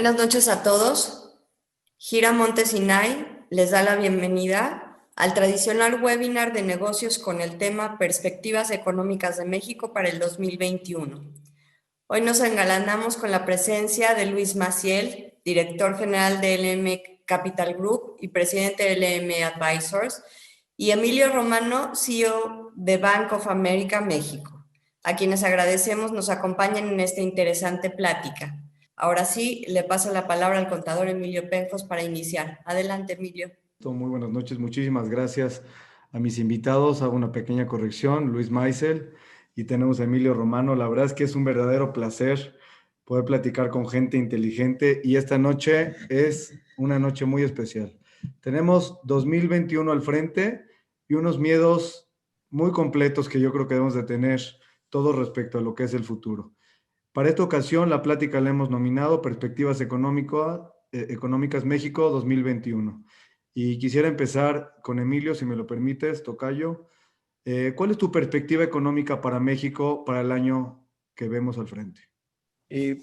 Buenas noches a todos. Gira Monte Sinai les da la bienvenida al tradicional webinar de negocios con el tema Perspectivas Económicas de México para el 2021. Hoy nos engalanamos con la presencia de Luis Maciel, director general de LM Capital Group y presidente de LM Advisors, y Emilio Romano, CEO de Bank of America México, a quienes agradecemos nos acompañen en esta interesante plática. Ahora sí, le paso la palabra al contador Emilio Penjos para iniciar. Adelante, Emilio. Muy buenas noches, muchísimas gracias a mis invitados. Hago una pequeña corrección, Luis Maisel, y tenemos a Emilio Romano. La verdad es que es un verdadero placer poder platicar con gente inteligente y esta noche es una noche muy especial. Tenemos 2021 al frente y unos miedos muy completos que yo creo que debemos de tener todos respecto a lo que es el futuro. Para esta ocasión, la plática la hemos nominado Perspectivas Económicas México 2021. Y quisiera empezar con Emilio, si me lo permites, tocayo. ¿Cuál es tu perspectiva económica para México para el año que vemos al frente?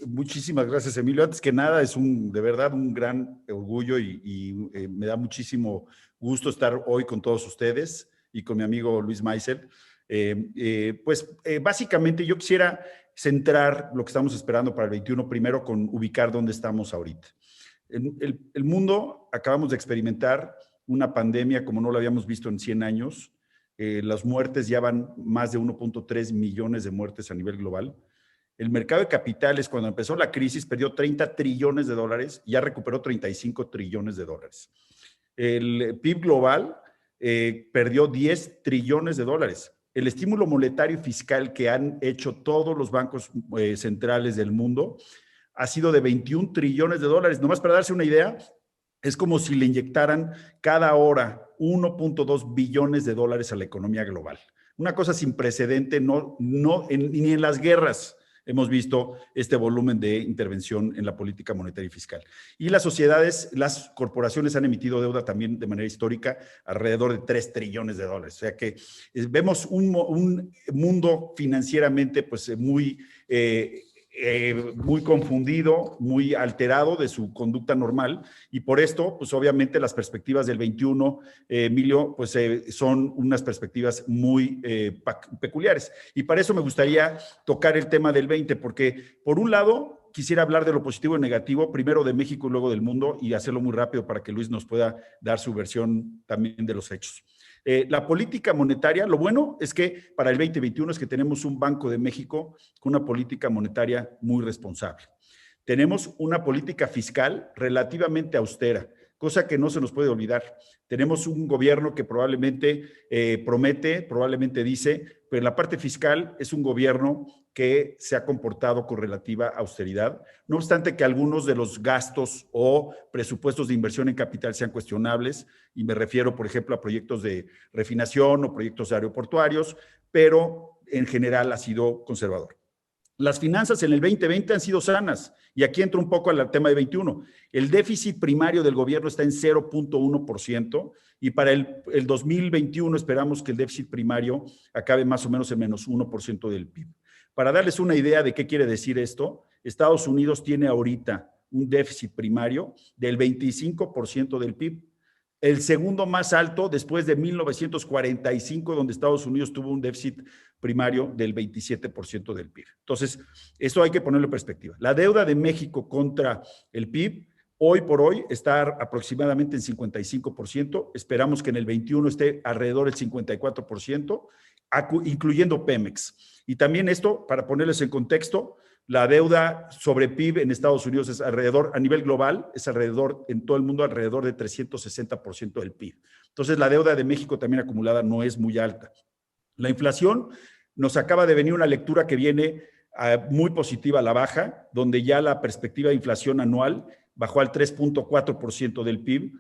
Muchísimas gracias, Emilio. Antes que nada, es de verdad un gran orgullo y me da muchísimo gusto estar hoy con todos ustedes y con mi amigo Luis Maisel. Básicamente yo quisiera centrar lo que estamos esperando para el 21 primero con ubicar dónde estamos ahorita. El mundo, acabamos de experimentar una pandemia como no lo habíamos visto en 100 años. Las muertes ya van más de 1.3 millones de muertes a nivel global. El mercado de capitales, cuando empezó la crisis, perdió 30 trillones de dólares y ya recuperó 35 trillones de dólares. El PIB global perdió 10 trillones de dólares. El estímulo monetario y fiscal que han hecho todos los bancos centrales del mundo ha sido de 21 trillones de dólares. Nomás para darse una idea, es como si le inyectaran cada hora 1.2 billones de dólares a la economía global. Una cosa sin precedente, ni en las guerras hemos visto este volumen de intervención en la política monetaria y fiscal. Y las sociedades, las corporaciones han emitido deuda también de manera histórica, alrededor de 3 trillones de dólares. O sea que vemos un mundo financieramente pues muy confundido, muy alterado de su conducta normal, y por esto, pues obviamente las perspectivas del 21, Emilio, pues son unas perspectivas muy peculiares. Y para eso me gustaría tocar el tema del 20, porque por un lado quisiera hablar de lo positivo y negativo, primero de México y luego del mundo, y hacerlo muy rápido para que Luis nos pueda dar su versión también de los hechos. La política monetaria, lo bueno es que para el 2021 es que tenemos un Banco de México con una política monetaria muy responsable. Tenemos una política fiscal relativamente austera, cosa que no se nos puede olvidar. Tenemos un gobierno que probablemente promete, probablemente dice, pero en la parte fiscal es un gobierno que se ha comportado con relativa austeridad, no obstante que algunos de los gastos o presupuestos de inversión en capital sean cuestionables, y me refiero, por ejemplo, a proyectos de refinación o proyectos aeroportuarios, pero en general ha sido conservador. Las finanzas en el 2020 han sido sanas, y aquí entro un poco al tema de 21. El déficit primario del gobierno está en 0.1%, y para el 2021 esperamos que el déficit primario acabe más o menos en menos 1% del PIB. Para darles una idea de qué quiere decir esto, Estados Unidos tiene ahorita un déficit primario del 25% del PIB. El segundo más alto después de 1945, donde Estados Unidos tuvo un déficit primario del 27% del PIB. Entonces, eso hay que ponerlo en perspectiva. La deuda de México contra el PIB, hoy por hoy, está aproximadamente en 55%. Esperamos que en el 21 esté alrededor del 54%, incluyendo Pemex. Y también esto, para ponerles en contexto, la deuda sobre PIB en Estados Unidos es alrededor, a nivel global, es alrededor, en todo el mundo, alrededor de 360% del PIB. Entonces, la deuda de México también acumulada no es muy alta. La inflación, nos acaba de venir una lectura que viene muy positiva a la baja, donde ya la perspectiva de inflación anual bajó al 3.4% del PIB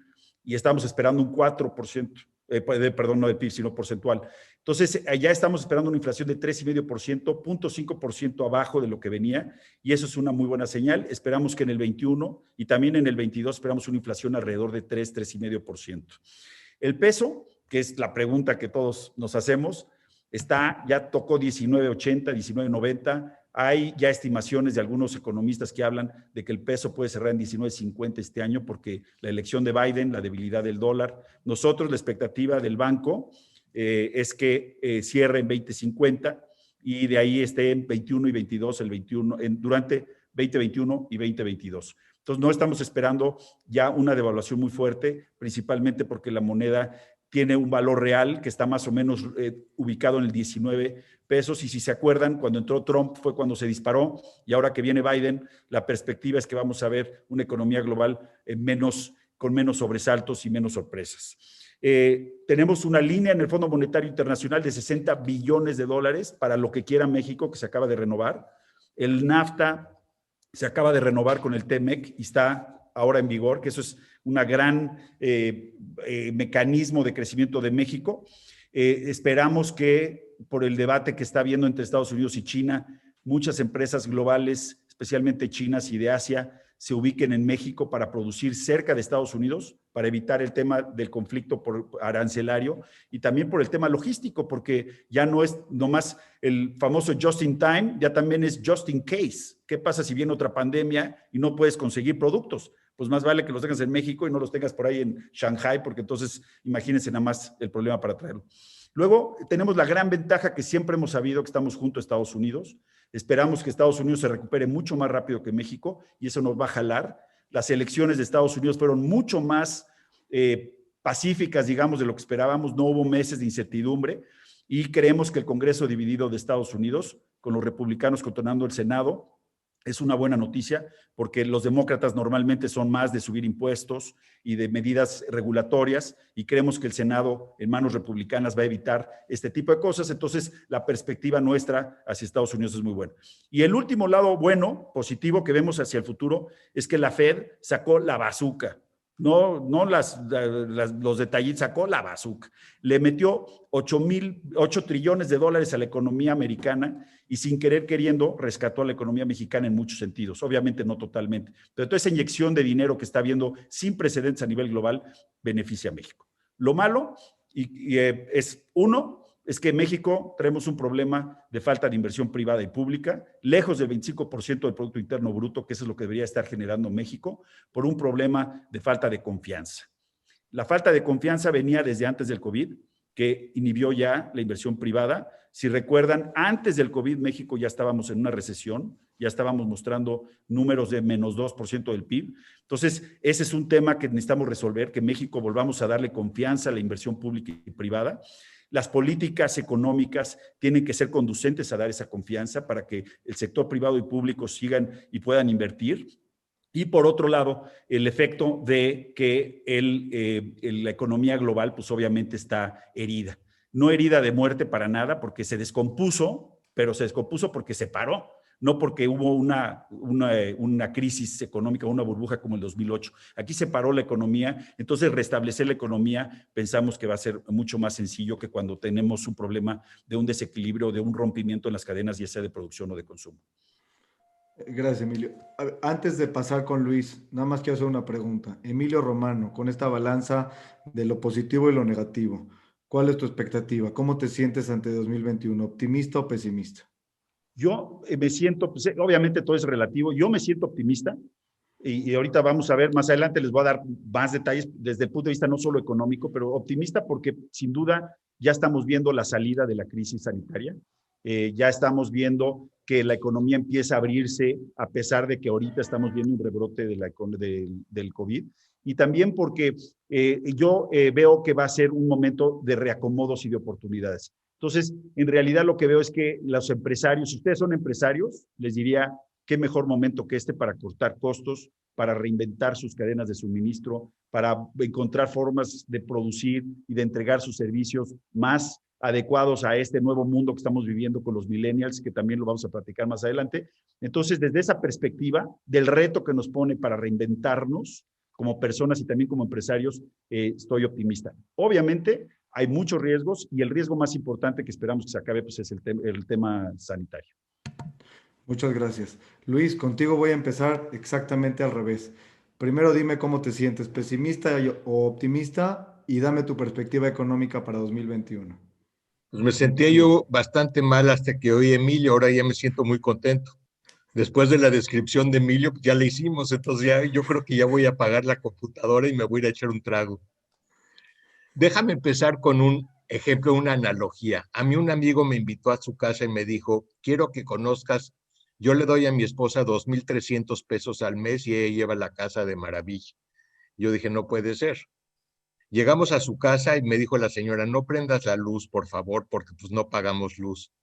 y estamos esperando un 4%, perdón, no del PIB, sino porcentual. Entonces, ya estamos esperando una inflación de 3,5%, 0.5% abajo de lo que venía, y eso es una muy buena señal. Esperamos que en el 21 y también en el 22 esperamos una inflación alrededor de 3,5%. El peso, que es la pregunta que todos nos hacemos, ya tocó 19.80, 19.90, Hay ya estimaciones de algunos economistas que hablan de que el peso puede cerrar en 19.50 este año porque la elección de Biden, la debilidad del dólar. Nosotros, la expectativa del banco es que cierre en 20.50 y de ahí esté en 21 y 22 durante 2021 y 2022. Entonces, no estamos esperando ya una devaluación muy fuerte, principalmente porque la moneda tiene un valor real que está más o menos ubicado en el 19 pesos. Y si se acuerdan, cuando entró Trump fue cuando se disparó, y ahora que viene Biden, la perspectiva es que vamos a ver una economía global con menos sobresaltos y menos sorpresas. Tenemos una línea en el Fondo Monetario Internacional de 60 billones de dólares para lo que quiera México, que se acaba de renovar. El NAFTA se acaba de renovar con el TEMEC y está ahora en vigor, que eso es un gran mecanismo de crecimiento de México. Esperamos que por el debate que está habiendo entre Estados Unidos y China, muchas empresas globales, especialmente chinas y de Asia, se ubiquen en México para producir cerca de Estados Unidos, para evitar el tema del conflicto arancelario y también por el tema logístico, porque ya no es nomás el famoso just in time, ya también es just in case. ¿Qué pasa si viene otra pandemia y no puedes conseguir productos? Pues más vale que los tengas en México y no los tengas por ahí en Shanghai, porque entonces imagínense nada más el problema para traerlo. Luego tenemos la gran ventaja que siempre hemos sabido que estamos junto a Estados Unidos. Esperamos que Estados Unidos se recupere mucho más rápido que México y eso nos va a jalar. Las elecciones de Estados Unidos fueron mucho más pacíficas, digamos, de lo que esperábamos. No hubo meses de incertidumbre y creemos que el Congreso dividido de Estados Unidos, con los republicanos controlando el Senado, es una buena noticia porque los demócratas normalmente son más de subir impuestos y de medidas regulatorias y creemos que el Senado en manos republicanas va a evitar este tipo de cosas. Entonces, la perspectiva nuestra hacia Estados Unidos es muy buena. Y el último lado bueno, positivo que vemos hacia el futuro es que la Fed sacó la bazuca. No los detallitos, sacó la bazuca. Le metió 8 trillones de dólares a la economía americana y sin querer queriendo rescató a la economía mexicana en muchos sentidos. Obviamente no totalmente, pero toda esa inyección de dinero que está habiendo sin precedentes a nivel global beneficia a México. Lo malo es que en México tenemos un problema de falta de inversión privada y pública, lejos del 25% del Producto Interno Bruto, que eso es lo que debería estar generando México, por un problema de falta de confianza. La falta de confianza venía desde antes del COVID, que inhibió ya la inversión privada. Si recuerdan, antes del COVID México ya estábamos en una recesión, ya estábamos mostrando números de menos 2% del PIB. Entonces, ese es un tema que necesitamos resolver, que México volvamos a darle confianza a la inversión pública y privada. Las políticas económicas tienen que ser conducentes a dar esa confianza para que el sector privado y público sigan y puedan invertir. Y por otro lado, el efecto de que la economía global, pues obviamente está herida. No herida de muerte para nada, porque se descompuso, pero se descompuso porque se paró, no porque hubo una crisis económica, una burbuja como el 2008. Aquí se paró la economía, entonces restablecer la economía pensamos que va a ser mucho más sencillo que cuando tenemos un problema de un desequilibrio, de un rompimiento en las cadenas, ya sea de producción o de consumo. Gracias, Emilio. Antes de pasar con Luis, nada más quiero hacer una pregunta. Emilio Romano, con esta balanza de lo positivo y lo negativo, ¿cuál es tu expectativa? ¿Cómo te sientes ante 2021? ¿Optimista o pesimista? Yo me siento, pues, obviamente todo es relativo, yo me siento optimista y ahorita vamos a ver, más adelante les voy a dar más detalles desde el punto de vista no solo económico, pero optimista porque sin duda ya estamos viendo la salida de la crisis sanitaria, ya estamos viendo que la economía empieza a abrirse a pesar de que ahorita estamos viendo un rebrote del COVID y también porque yo veo que va a ser un momento de reacomodos y de oportunidades. Entonces, en realidad lo que veo es que los empresarios, si ustedes son empresarios, les diría qué mejor momento que este para cortar costos, para reinventar sus cadenas de suministro, para encontrar formas de producir y de entregar sus servicios más adecuados a este nuevo mundo que estamos viviendo con los millennials, que también lo vamos a platicar más adelante. Entonces, desde esa perspectiva del reto que nos pone para reinventarnos como personas y también como empresarios, estoy optimista. Obviamente, hay muchos riesgos y el riesgo más importante que esperamos que se acabe pues, es el tema sanitario. Muchas gracias. Luis, contigo voy a empezar exactamente al revés. Primero dime cómo te sientes, pesimista o optimista, y dame tu perspectiva económica para 2021. Pues me sentía yo bastante mal hasta que oí a Emilio, ahora ya me siento muy contento. Después de la descripción de Emilio, pues ya la hicimos, entonces ya, yo creo que ya voy a apagar la computadora y me voy a ir a echar un trago. Déjame empezar con un ejemplo, una analogía. A mí un amigo me invitó a su casa y me dijo, quiero que conozcas, yo le doy a mi esposa 2,300 pesos al mes y ella lleva la casa de maravilla. Yo dije, no puede ser. Llegamos a su casa y me dijo la señora, no prendas la luz, por favor, porque pues no pagamos luz.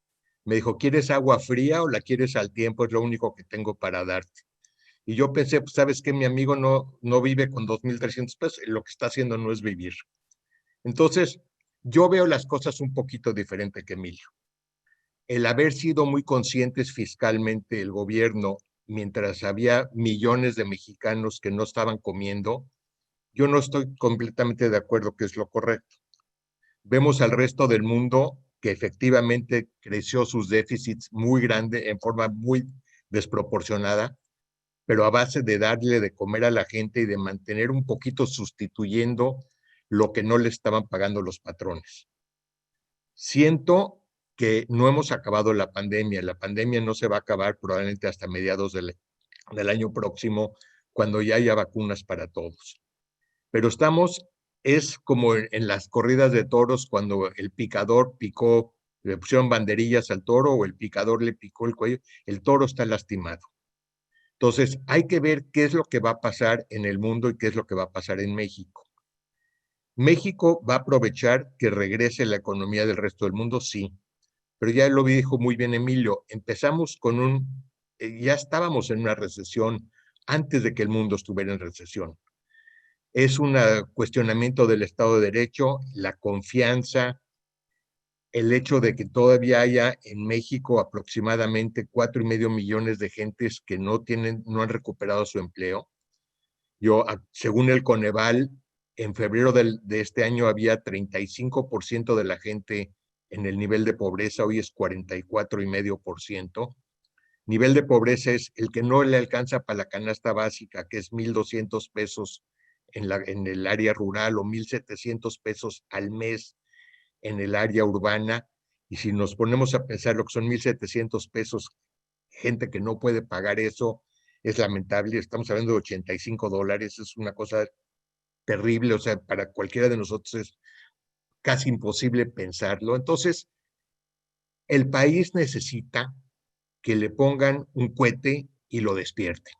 Me dijo, ¿quieres agua fría o la quieres al tiempo? Es lo único que tengo para darte. Y yo pensé, pues, ¿sabes qué? Mi amigo no vive con 2,300 pesos. Lo que está haciendo no es vivir. Entonces, yo veo las cosas un poquito diferente que Emilio. El haber sido muy conscientes fiscalmente el gobierno, mientras había millones de mexicanos que no estaban comiendo, yo no estoy completamente de acuerdo que es lo correcto. Vemos al resto del mundo que efectivamente creció sus déficits muy grande, en forma muy desproporcionada, pero a base de darle de comer a la gente y de mantener un poquito sustituyendo lo que no le estaban pagando los patrones. Siento que no hemos acabado la pandemia no se va a acabar probablemente hasta mediados del año próximo, cuando ya haya vacunas para todos. Pero es como en las corridas de toros, cuando el picador picó, le pusieron banderillas al toro o el picador le picó el cuello, el toro está lastimado. Entonces, hay que ver qué es lo que va a pasar en el mundo y qué es lo que va a pasar en México. ¿México va a aprovechar que regrese la economía del resto del mundo? Sí, pero ya lo dijo muy bien Emilio, empezamos con ya estábamos en una recesión antes de que el mundo estuviera en recesión. Es un cuestionamiento del Estado de Derecho, la confianza, el hecho de que todavía haya en México aproximadamente 4,5 millones de gentes que no han recuperado su empleo. Según el Coneval, en febrero de este año había 35% de la gente en el nivel de pobreza, hoy es 44,5%. Nivel de pobreza es el que no le alcanza para la canasta básica, que es 1,200 pesos en el área rural o 1,700 pesos al mes en el área urbana. Y si nos ponemos a pensar lo que son 1,700 pesos, gente que no puede pagar eso, es lamentable. Estamos hablando de $85, es una cosa terrible, o sea, para cualquiera de nosotros es casi imposible pensarlo. Entonces, el país necesita que le pongan un cohete y lo despierten.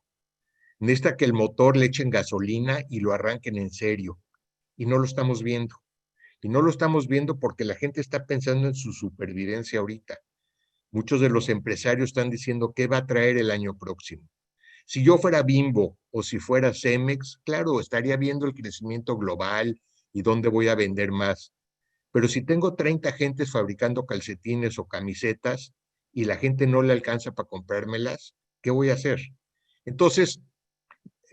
Necesita que el motor le echen gasolina y lo arranquen en serio. Y no lo estamos viendo. Y no lo estamos viendo porque la gente está pensando en su supervivencia ahorita. Muchos de los empresarios están diciendo qué va a traer el año próximo. Si yo fuera Bimbo o si fuera Cemex, claro, estaría viendo el crecimiento global y dónde voy a vender más. Pero si tengo 30 gentes fabricando calcetines o camisetas y la gente no le alcanza para comprármelas, ¿qué voy a hacer? Entonces,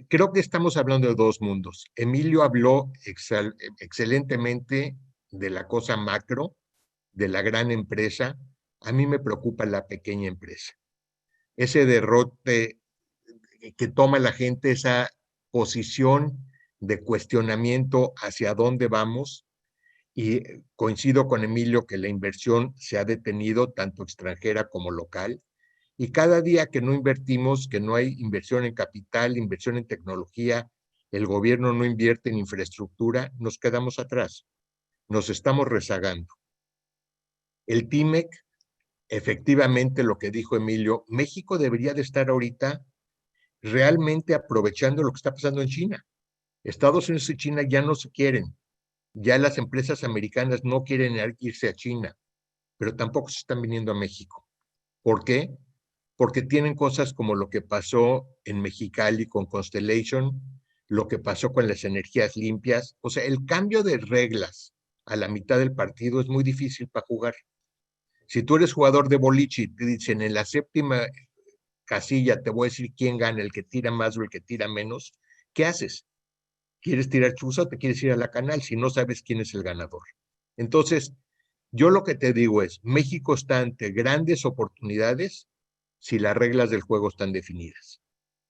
creo que estamos hablando de dos mundos. Emilio habló excelentemente de la cosa macro, de la gran empresa. A mí me preocupa la pequeña empresa. Ese derrote que toma la gente, esa posición de cuestionamiento hacia dónde vamos, y coincido con Emilio que la inversión se ha detenido, tanto extranjera como local, y cada día que no invertimos, que no hay inversión en capital, inversión en tecnología, el gobierno no invierte en infraestructura, nos quedamos atrás, nos estamos rezagando. El TIMEC, efectivamente lo que dijo Emilio, México debería de estar ahorita realmente aprovechando lo que está pasando en China. Estados Unidos y China ya no se quieren, ya las empresas americanas no quieren irse a China, pero tampoco se están viniendo a México. ¿Por qué? Porque tienen cosas como lo que pasó en Mexicali con Constellation, lo que pasó con las energías limpias. O sea, el cambio de reglas a la mitad del partido es muy difícil para jugar. Si tú eres jugador de boliche y te dicen en la séptima casilla te voy a decir quién gana, el que tira más o el que tira menos, ¿qué haces? ¿Quieres tirar chuza o te quieres ir a la canal si no sabes quién es el ganador? Entonces, yo lo que te digo es, México está ante grandes oportunidades si las reglas del juego están definidas.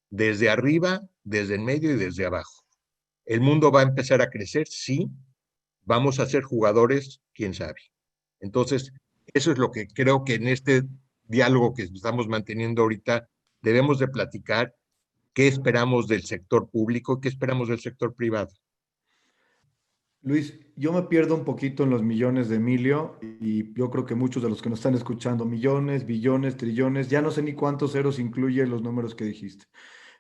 Desde arriba, desde en medio y desde abajo. ¿El mundo va a empezar a crecer? Sí. ¿Vamos a ser jugadores? ¿Quién sabe? Entonces, eso es lo que creo que en este diálogo que estamos manteniendo ahorita debemos de platicar qué esperamos del sector público, qué esperamos del sector privado. Luis, yo me pierdo un poquito en los millones de Emilio y yo creo que muchos de los que nos están escuchando, millones, billones, trillones, ya no sé ni cuántos ceros incluye los números que dijiste.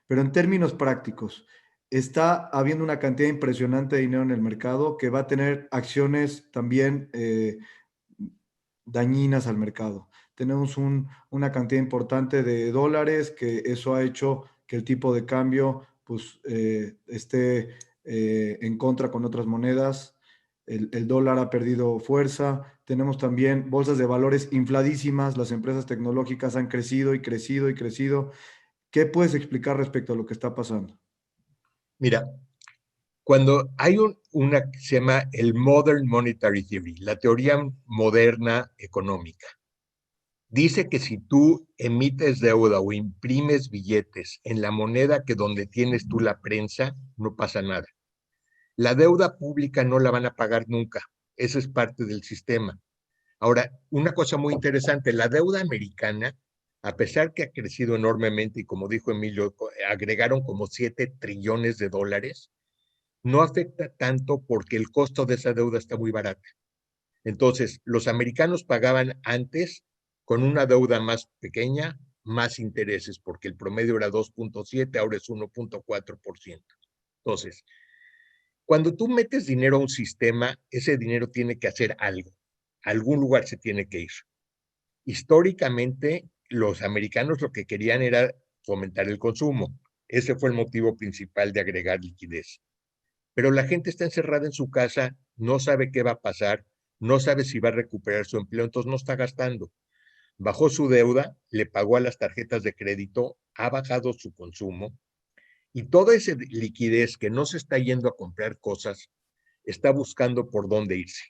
Pero en términos prácticos, está habiendo una cantidad impresionante de dinero en el mercado que va a tener acciones también dañinas al mercado. Tenemos una cantidad importante de dólares que eso ha hecho que el tipo de cambio pues, esté en contra con otras monedas. El dólar ha perdido fuerza. Tenemos también bolsas de valores infladísimas. Las empresas tecnológicas han crecido y crecido y crecido. ¿Qué puedes explicar respecto a lo que está pasando? Mira, cuando hay una que se llama el Modern Monetary Theory, la teoría moderna económica, dice que si tú emites deuda o imprimes billetes en la moneda que donde tienes tú la prensa, no pasa nada. La deuda pública no la van a pagar nunca. Eso es parte del sistema. Ahora, una cosa muy interesante, la deuda americana, a pesar que ha crecido enormemente y como dijo Emilio, agregaron como 7 trillones de dólares, no afecta tanto porque el costo de esa deuda está muy barata. Entonces, los americanos pagaban antes con una deuda más pequeña, más intereses, porque el promedio era 2.7, ahora es 1.4%. Entonces, cuando tú metes dinero a un sistema, ese dinero tiene que hacer algo. A algún lugar se tiene que ir. Históricamente, los americanos lo que querían era fomentar el consumo. Ese fue el motivo principal de agregar liquidez. Pero la gente está encerrada en su casa, no sabe qué va a pasar, no sabe si va a recuperar su empleo, entonces no está gastando. Bajó su deuda, le pagó a las tarjetas de crédito, ha bajado su consumo y toda esa liquidez que no se está yendo a comprar cosas, está buscando por dónde irse.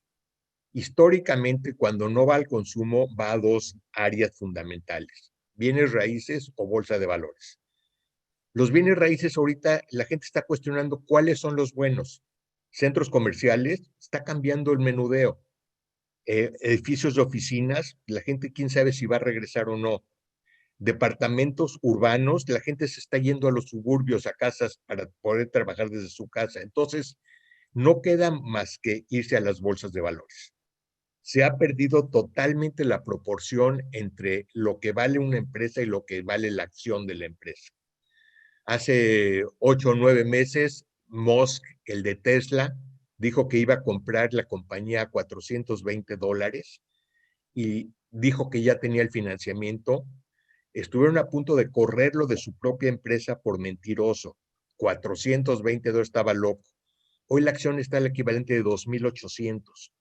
Históricamente, cuando no va al consumo, va a 2 áreas fundamentales: bienes raíces o bolsa de valores. Los bienes raíces ahorita la gente está cuestionando cuáles son los buenos. Centros comerciales, está cambiando el menudeo. Edificios de oficinas, la gente quién sabe si va a regresar o no. Departamentos urbanos, la gente se está yendo a los suburbios, a casas para poder trabajar desde su casa. Entonces, no queda más que irse a las bolsas de valores. Se ha perdido totalmente la proporción entre lo que vale una empresa y lo que vale la acción de la empresa. Hace 8 o 9 meses, Musk, el de Tesla, dijo que iba a comprar la compañía a $420 y dijo que ya tenía el financiamiento. Estuvieron a punto de correrlo de su propia empresa por mentiroso. $420 estaba loco. Hoy la acción está al equivalente de 2,800.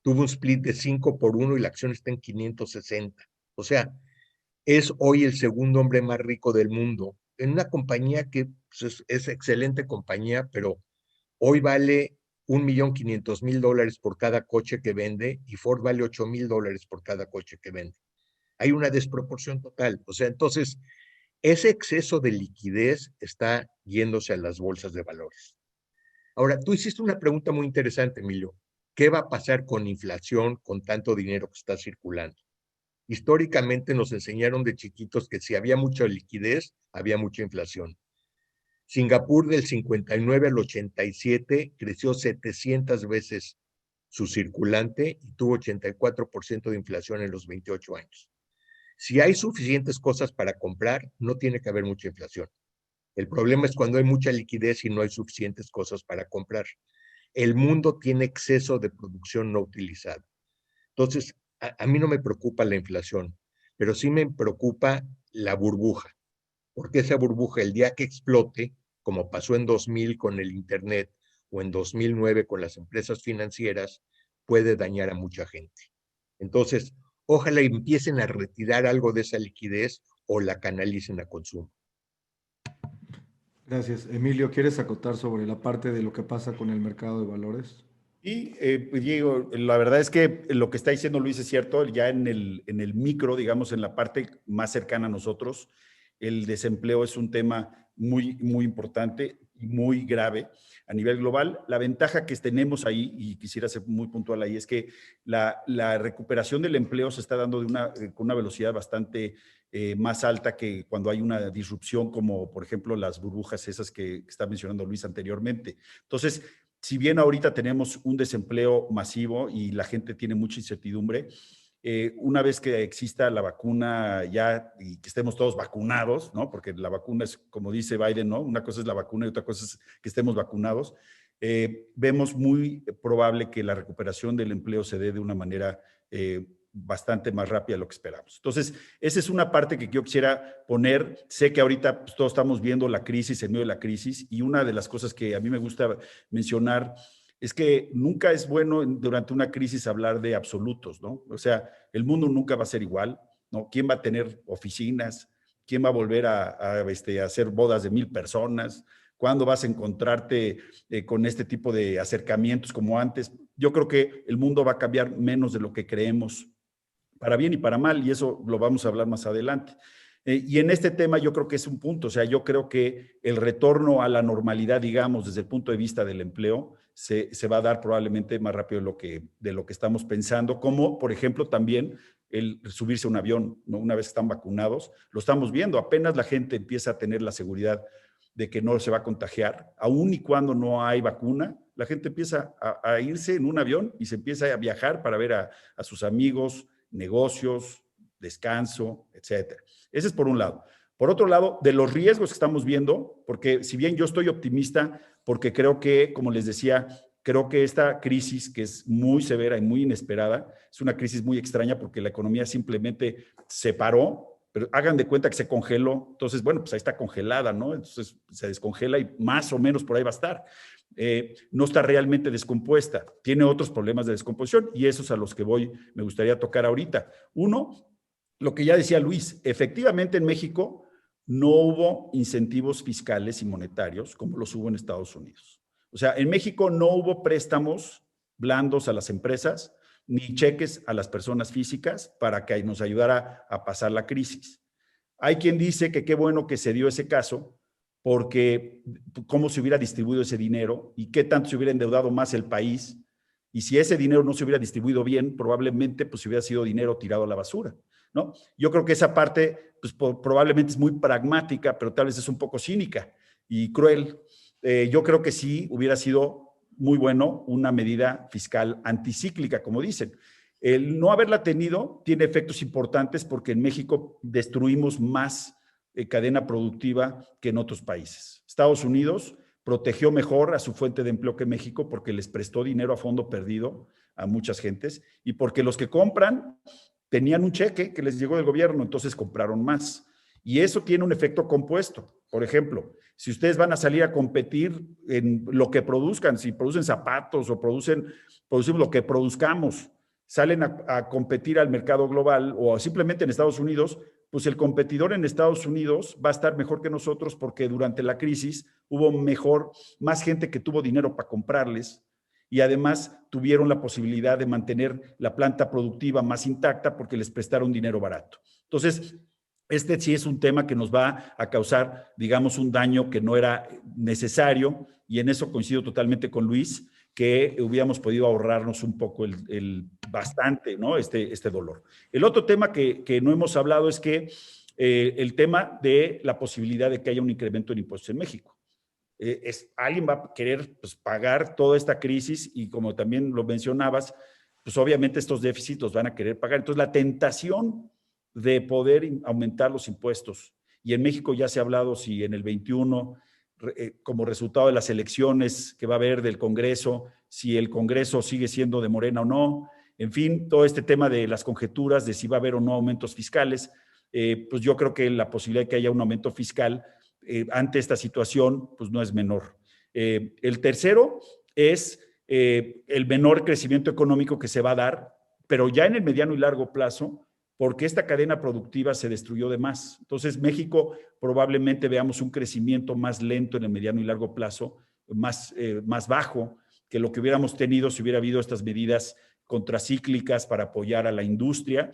Tuvo un split de 5-1 y la acción está en 560. O sea, es hoy el segundo hombre más rico del mundo, en una compañía que pues, es excelente compañía, pero hoy vale $1,500,000 por cada coche que vende y Ford vale $8,000 por cada coche que vende. Hay una desproporción total. O sea, entonces, ese exceso de liquidez está yéndose a las bolsas de valores. Ahora, tú hiciste una pregunta muy interesante, Emilio. ¿Qué va a pasar con inflación, con tanto dinero que está circulando? Históricamente nos enseñaron de chiquitos que si había mucha liquidez, había mucha inflación. Singapur del 59 al 87 creció 700 veces su circulante y tuvo 84% de inflación en los 28 años. Si hay suficientes cosas para comprar, no tiene que haber mucha inflación. El problema es cuando hay mucha liquidez y no hay suficientes cosas para comprar. El mundo tiene exceso de producción no utilizada. Entonces, a mí no me preocupa la inflación, pero sí me preocupa la burbuja, porque esa burbuja, el día que explote, como pasó en 2000 con el Internet o en 2009 con las empresas financieras, puede dañar a mucha gente. Entonces, ojalá empiecen a retirar algo de esa liquidez o la canalicen a consumo. Gracias. Emilio, ¿quieres acotar sobre la parte de lo que pasa con el mercado de valores? Y pues, Diego, la verdad es que lo que está diciendo Luis es cierto, ya en el micro, digamos, en la parte más cercana a nosotros, el desempleo es un tema muy, muy importante. y muy grave a nivel global. La ventaja que tenemos ahí, y quisiera ser muy puntual ahí, es que la recuperación del empleo se está dando con una velocidad bastante más alta que cuando hay una disrupción, como por ejemplo las burbujas esas que está mencionando Luis anteriormente. Entonces, si bien ahorita tenemos un desempleo masivo y la gente tiene mucha incertidumbre, una vez que exista la vacuna ya y que estemos todos vacunados, ¿no? Porque la vacuna es, como dice Biden, ¿no? Una cosa es la vacuna y otra cosa es que estemos vacunados. Vemos muy probable que la recuperación del empleo se dé de una manera bastante más rápida de lo que esperamos. Entonces, esa es una parte que yo quisiera poner. Sé que ahorita pues, todos estamos viendo la crisis, en medio de la crisis, y una de las cosas que a mí me gusta mencionar es que nunca es bueno durante una crisis hablar de absolutos, ¿no? O sea, el mundo nunca va a ser igual, ¿no? ¿Quién va a tener oficinas? ¿Quién va a volver a hacer bodas de 1,000 personas? ¿Cuándo vas a encontrarte con este tipo de acercamientos como antes? Yo creo que el mundo va a cambiar menos de lo que creemos, para bien y para mal, y eso lo vamos a hablar más adelante. Y en este tema yo creo que es un punto, o sea, yo creo que el retorno a la normalidad, digamos, desde el punto de vista del empleo, se va a dar probablemente más rápido de lo que estamos pensando, como por ejemplo también el subirse a un avión, ¿no? Una vez que están vacunados, lo estamos viendo, apenas la gente empieza a tener la seguridad de que no se va a contagiar, aun y cuando no hay vacuna, la gente empieza a irse en un avión y se empieza a viajar para ver a sus amigos, negocios, descanso, etcétera. Ese es por un lado. Por otro lado, de los riesgos que estamos viendo, porque si bien yo estoy optimista, porque creo que, como les decía, creo que esta crisis, que es muy severa y muy inesperada, es una crisis muy extraña porque la economía simplemente se paró, pero hagan de cuenta que se congeló. Entonces, bueno, pues ahí está congelada, ¿no? Entonces se descongela y más o menos por ahí va a estar. No está realmente descompuesta, tiene otros problemas de descomposición y esos a los que me gustaría tocar ahorita. Uno, lo que ya decía Luis, efectivamente en México no hubo incentivos fiscales y monetarios como los hubo en Estados Unidos. O sea, en México no hubo préstamos blandos a las empresas ni cheques a las personas físicas para que nos ayudara a pasar la crisis. Hay quien dice que qué bueno que se dio ese caso, porque cómo se hubiera distribuido ese dinero y qué tanto se hubiera endeudado más el país. Y si ese dinero no se hubiera distribuido bien, probablemente pues hubiera sido dinero tirado a la basura, ¿no? Yo creo que esa parte pues, probablemente es muy pragmática, pero tal vez es un poco cínica y cruel. Yo creo que sí hubiera sido muy bueno una medida fiscal anticíclica, como dicen. El no haberla tenido tiene efectos importantes porque en México destruimos más cadena productiva que en otros países. Estados Unidos protegió mejor a su fuente de empleo que México porque les prestó dinero a fondo perdido a muchas gentes y porque los que compran tenían un cheque que les llegó del gobierno, entonces compraron más. Y eso tiene un efecto compuesto. Por ejemplo, si ustedes van a salir a competir en lo que produzcan, si producen zapatos o producimos lo que produzcamos, salen a competir al mercado global o simplemente en Estados Unidos, pues el competidor en Estados Unidos va a estar mejor que nosotros porque durante la crisis hubo más gente que tuvo dinero para comprarles y además tuvieron la posibilidad de mantener la planta productiva más intacta porque les prestaron dinero barato. Entonces, este sí es un tema que nos va a causar, digamos, un daño que no era necesario y en eso coincido totalmente con Luis, que hubiéramos podido ahorrarnos un poco bastante, ¿no? Este dolor. El otro tema que no hemos hablado es que el tema de la posibilidad de que haya un incremento en impuestos en México. Alguien va a querer pues, pagar toda esta crisis y como también lo mencionabas, pues obviamente estos déficits los van a querer pagar. Entonces la tentación de poder aumentar los impuestos, y en México ya se ha hablado si en el 21 como resultado de las elecciones que va a haber del Congreso, si el Congreso sigue siendo de Morena o no, en fin, todo este tema de las conjeturas de si va a haber o no aumentos fiscales, pues yo creo que la posibilidad de que haya un aumento fiscal ante esta situación, pues no es menor. El tercero es el menor crecimiento económico que se va a dar, pero ya en el mediano y largo plazo, porque esta cadena productiva se destruyó de más. Entonces, México probablemente veamos un crecimiento más lento en el mediano y largo plazo, más bajo que lo que hubiéramos tenido si hubiera habido estas medidas contracíclicas para apoyar a la industria.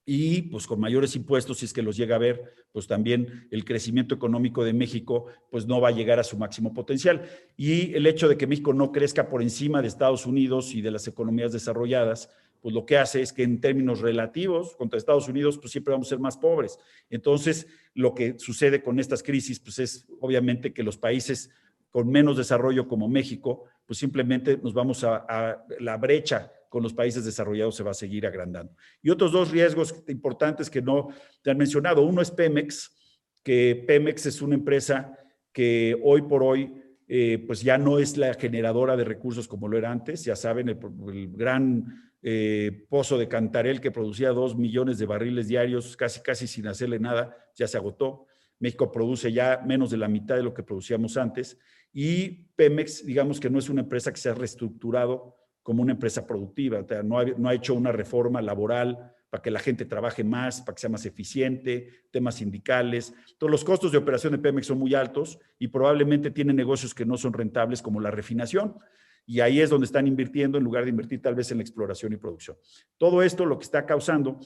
y pues con mayores impuestos, si es que los llega a ver, pues también el crecimiento económico de México pues no va a llegar a su máximo potencial. Y el hecho de que México no crezca por encima de Estados Unidos y de las economías desarrolladas, pues lo que hace es que en términos relativos contra Estados Unidos, pues siempre vamos a ser más pobres. Entonces, lo que sucede con estas crisis, pues es obviamente que los países con menos desarrollo como México, pues simplemente nos vamos a la brecha con los países desarrollados se va a seguir agrandando. Y otros dos riesgos importantes que no te han mencionado. Uno es Pemex, que Pemex es una empresa que hoy por hoy pues ya no es la generadora de recursos como lo era antes. Ya saben, el gran pozo de Cantarell que producía 2 millones de barriles diarios, casi sin hacerle nada, ya se agotó. México produce ya menos de la mitad de lo que producíamos antes. Y Pemex, digamos que no es una empresa que se ha reestructurado como una empresa productiva, o sea, no ha hecho una reforma laboral para que la gente trabaje más, para que sea más eficiente, temas sindicales. Todos los costos de operación de Pemex son muy altos y probablemente tienen negocios que no son rentables como la refinación. Y ahí es donde están invirtiendo en lugar de invertir tal vez en la exploración y producción. Todo esto lo que está causando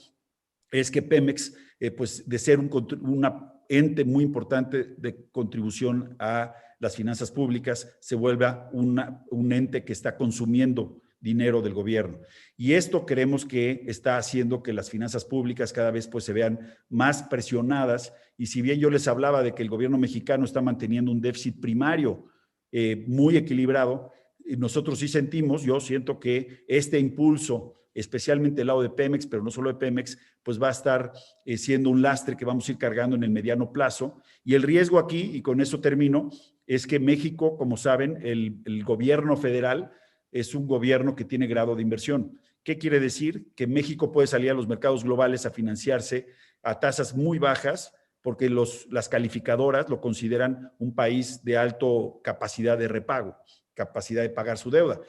es que Pemex, pues de ser una ente muy importante de contribución a las finanzas públicas, se vuelva un ente que está consumiendo dinero del gobierno. Y esto creemos que está haciendo que las finanzas públicas cada vez pues se vean más presionadas. Y si bien yo les hablaba de que el gobierno mexicano está manteniendo un déficit primario muy equilibrado, nosotros sí sentimos, yo siento que este impulso, especialmente el lado de Pemex, pero no solo de Pemex, pues va a estar siendo un lastre que vamos a ir cargando en el mediano plazo. Y el riesgo aquí, y con eso termino, es que México, como saben, el gobierno federal es un gobierno que tiene grado de inversión. ¿Qué quiere decir? Que México puede salir a los mercados globales a financiarse a tasas muy bajas, porque las calificadoras lo consideran un país de alta capacidad de repago, capacidad de pagar su deuda.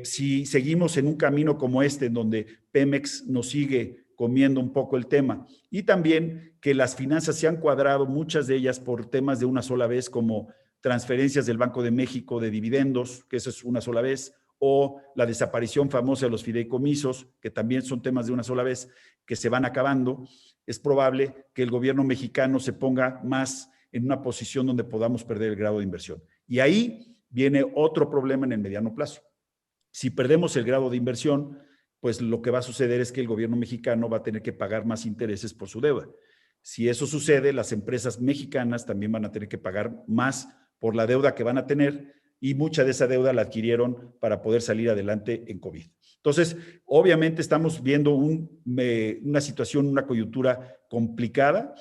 Si seguimos en un camino como este, en donde Pemex nos sigue comiendo un poco el tema, y también que las finanzas se han cuadrado, muchas de ellas por temas de una sola vez, como transferencias del Banco de México de dividendos, que eso es una sola vez, o la desaparición famosa de los fideicomisos, que también son temas de una sola vez, que se van acabando, es probable que el gobierno mexicano se ponga más en una posición donde podamos perder el grado de inversión. Y ahí viene otro problema en el mediano plazo. Si perdemos el grado de inversión, pues lo que va a suceder es que el gobierno mexicano va a tener que pagar más intereses por su deuda. Si eso sucede, las empresas mexicanas también van a tener que pagar más por la deuda que van a tener, y mucha de esa deuda la adquirieron para poder salir adelante en COVID. Entonces, obviamente estamos viendo una situación, una coyuntura complicada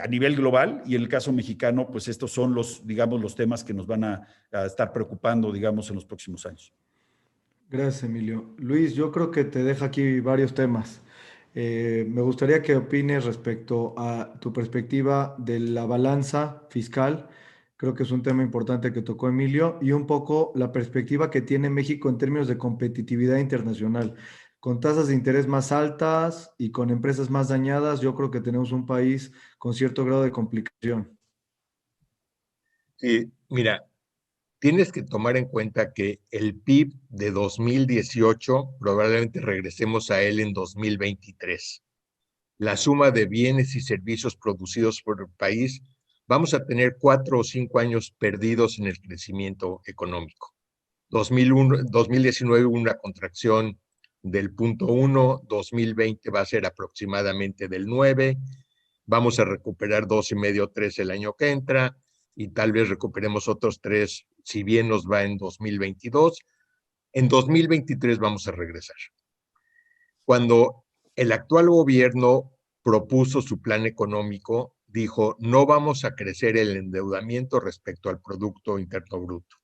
a nivel global, y en el caso mexicano, pues estos son los temas que nos van a estar preocupando, digamos, en los próximos años. Gracias, Emilio. Luis, yo creo que te deja aquí varios temas. Me gustaría que opines respecto a tu perspectiva de la balanza fiscal. Creo que es un tema importante que tocó Emilio, y un poco la perspectiva que tiene México en términos de competitividad internacional. Con tasas de interés más altas y con empresas más dañadas, yo creo que tenemos un país con cierto grado de complicación. Sí, mira, tienes que tomar en cuenta que el PIB de 2018 probablemente regresemos a él en 2023. La suma de bienes y servicios producidos por el país, vamos a tener 4 o 5 años perdidos en el crecimiento económico. 2019 hubo una contracción del 0.1, 2020 va a ser aproximadamente del 9, vamos a recuperar 2,5, 3 el año que entra, y tal vez recuperemos otros 3, si bien nos va en 2022. En 2023 vamos a regresar. Cuando el actual gobierno propuso su plan económico, dijo, no vamos a crecer el endeudamiento respecto al Producto Interno Bruto.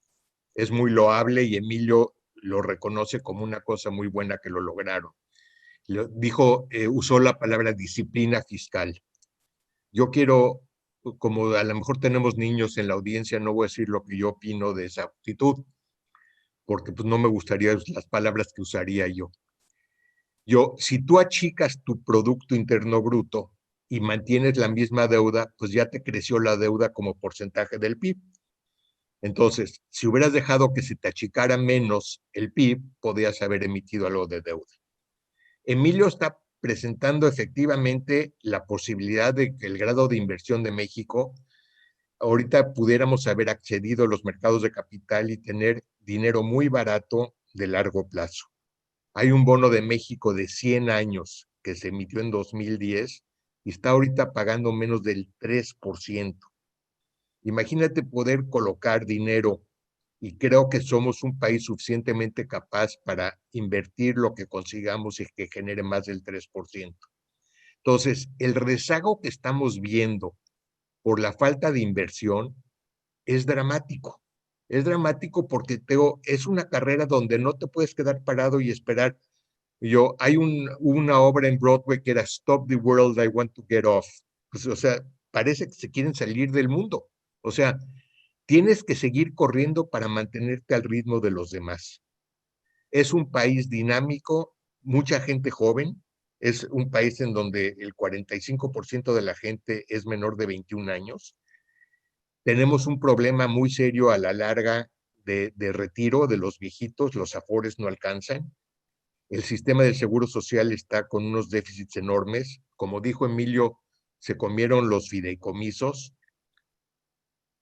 Es muy loable y Emilio lo reconoce como una cosa muy buena que lo lograron. Dijo, usó la palabra disciplina fiscal. Yo quiero, como a lo mejor tenemos niños en la audiencia, no voy a decir lo que yo opino de esa actitud, porque pues no me gustaría las palabras que usaría yo. Si tú achicas tu Producto Interno Bruto y mantienes la misma deuda, pues ya te creció la deuda como porcentaje del PIB. Entonces, si hubieras dejado que se te achicara menos el PIB, podías haber emitido algo de deuda. Emilio está presentando efectivamente la posibilidad de que el grado de inversión de México, ahorita pudiéramos haber accedido a los mercados de capital y tener dinero muy barato de largo plazo. Hay un bono de México de 100 años que se emitió en 2010 y está ahorita pagando menos del 3%. Imagínate poder colocar dinero, y creo que somos un país suficientemente capaz para invertir lo que consigamos y que genere más del 3%. Entonces, el rezago que estamos viendo por la falta de inversión es dramático. Es dramático porque es una carrera donde no te puedes quedar parado y esperar. Hay una obra en Broadway que era Stop the World, I Want to Get Off. Pues, o sea, parece que se quieren salir del mundo. O sea, tienes que seguir corriendo para mantenerte al ritmo de los demás. Es un país dinámico, mucha gente joven, es un país en donde el 45% de la gente es menor de 21 años. Tenemos un problema muy serio a la larga de retiro de los viejitos, los afores no alcanzan. El sistema del seguro social está con unos déficits enormes. Como dijo Emilio, se comieron los fideicomisos.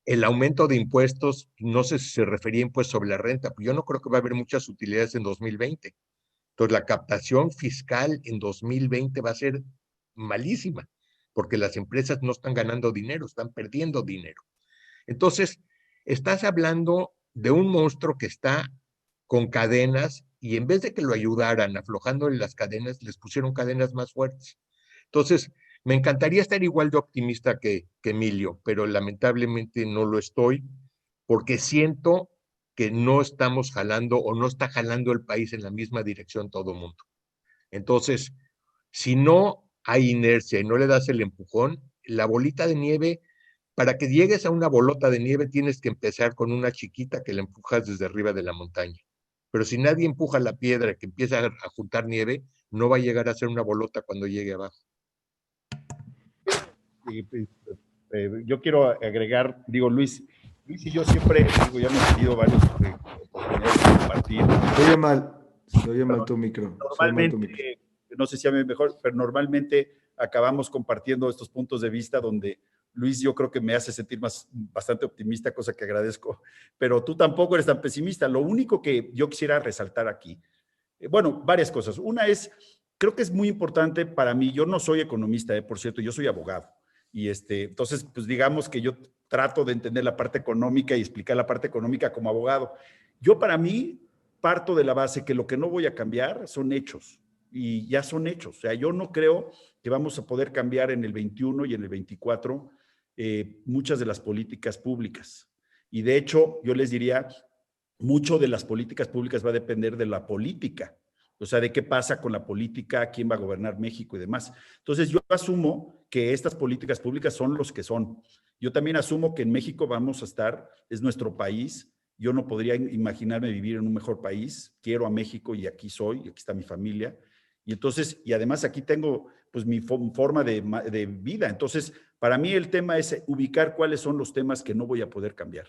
El aumento de impuestos, no sé si se refería a impuestos sobre la renta, pues yo no creo que va a haber muchas utilidades en 2020. Entonces, la captación fiscal en 2020 va a ser malísima, porque las empresas no están ganando dinero, están perdiendo dinero. Entonces, estás hablando de un monstruo que está con cadenas y en vez de que lo ayudaran aflojándole las cadenas, les pusieron cadenas más fuertes. Entonces, me encantaría estar igual de optimista que Emilio, pero lamentablemente no lo estoy porque siento que no estamos jalando o no está jalando el país en la misma dirección todo el mundo. Entonces, si no hay inercia y no le das el empujón, la bolita de nieve, para que llegues a una bolota de nieve tienes que empezar con una chiquita que la empujas desde arriba de la montaña. Pero si nadie empuja la piedra que empieza a juntar nieve, no va a llegar a ser una bolota cuando llegue abajo. Yo quiero agregar, Luis y yo siempre, ya hemos tenido varias oportunidades de compartir. Se oye mal tu micro. Normalmente, no sé si a mí mejor, pero normalmente acabamos compartiendo estos puntos de vista donde Luis yo creo que me hace sentir bastante optimista, cosa que agradezco, pero tú tampoco eres tan pesimista. Lo único que yo quisiera resaltar aquí, bueno, varias cosas. Una es, creo que es muy importante para mí, yo no soy economista, por cierto, yo soy abogado. Y entonces, pues digamos que yo trato de entender la parte económica y explicar la parte económica como abogado. Yo para mí parto de la base que lo que no voy a cambiar son hechos y ya son hechos. O sea, yo no creo que vamos a poder cambiar en el 21 y en el 24 muchas de las políticas públicas. Y de hecho, yo les diría, mucho de las políticas públicas va a depender de la política. O sea, de qué pasa con la política, quién va a gobernar México y demás. Entonces, yo asumo que estas políticas públicas son los que son. Yo también asumo que en México vamos a estar, es nuestro país. Yo no podría imaginarme vivir en un mejor país. Quiero a México y aquí soy, y aquí está mi familia. Y entonces, y además aquí tengo pues mi forma de vida. Entonces, para mí el tema es ubicar cuáles son los temas que no voy a poder cambiar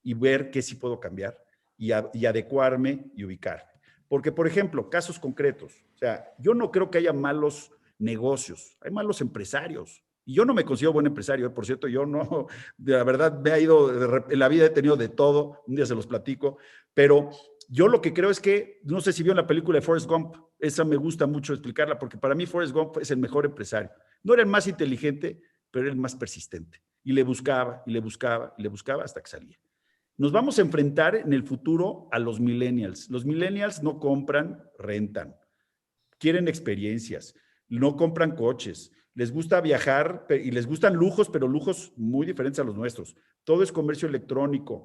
y ver qué sí puedo cambiar y adecuarme y ubicarme. Porque, por ejemplo, casos concretos, o sea, yo no creo que haya malos negocios, hay malos empresarios. Y yo no me considero buen empresario, por cierto, yo no, de la verdad me ha ido, en la vida he tenido de todo, un día se los platico, pero yo lo que creo es que, no sé si vieron la película de Forrest Gump, esa me gusta mucho explicarla, porque para mí Forrest Gump es el mejor empresario. No era el más inteligente, pero era el más persistente. Y le buscaba, y le buscaba, y le buscaba hasta que salía. Nos vamos a enfrentar en el futuro a los millennials. Los millennials no compran, rentan. Quieren experiencias, no compran coches. Les gusta viajar y les gustan lujos, pero lujos muy diferentes a los nuestros. Todo es comercio electrónico.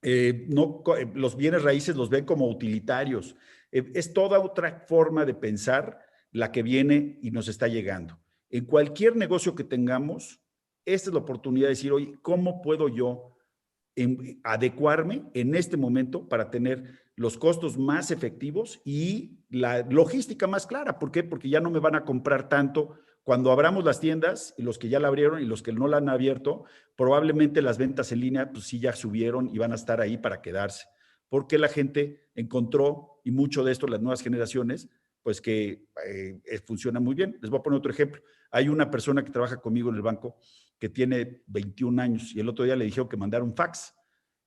Los bienes raíces los ven como utilitarios. Es toda otra forma de pensar la que viene y nos está llegando. En cualquier negocio que tengamos, esta es la oportunidad de decir, oye, ¿cómo puedo yo adecuarme en este momento para tener los costos más efectivos y la logística más clara? ¿Por qué? Porque ya no me van a comprar tanto. Cuando abramos las tiendas, y los que ya la abrieron y los que no la han abierto, probablemente las ventas en línea, pues sí ya subieron y van a estar ahí para quedarse. Porque la gente encontró, y mucho de esto las nuevas generaciones, pues que funciona muy bien. Les voy a poner otro ejemplo. Hay una persona que trabaja conmigo en el banco que tiene 21 años y el otro día le dijeron que mandara un fax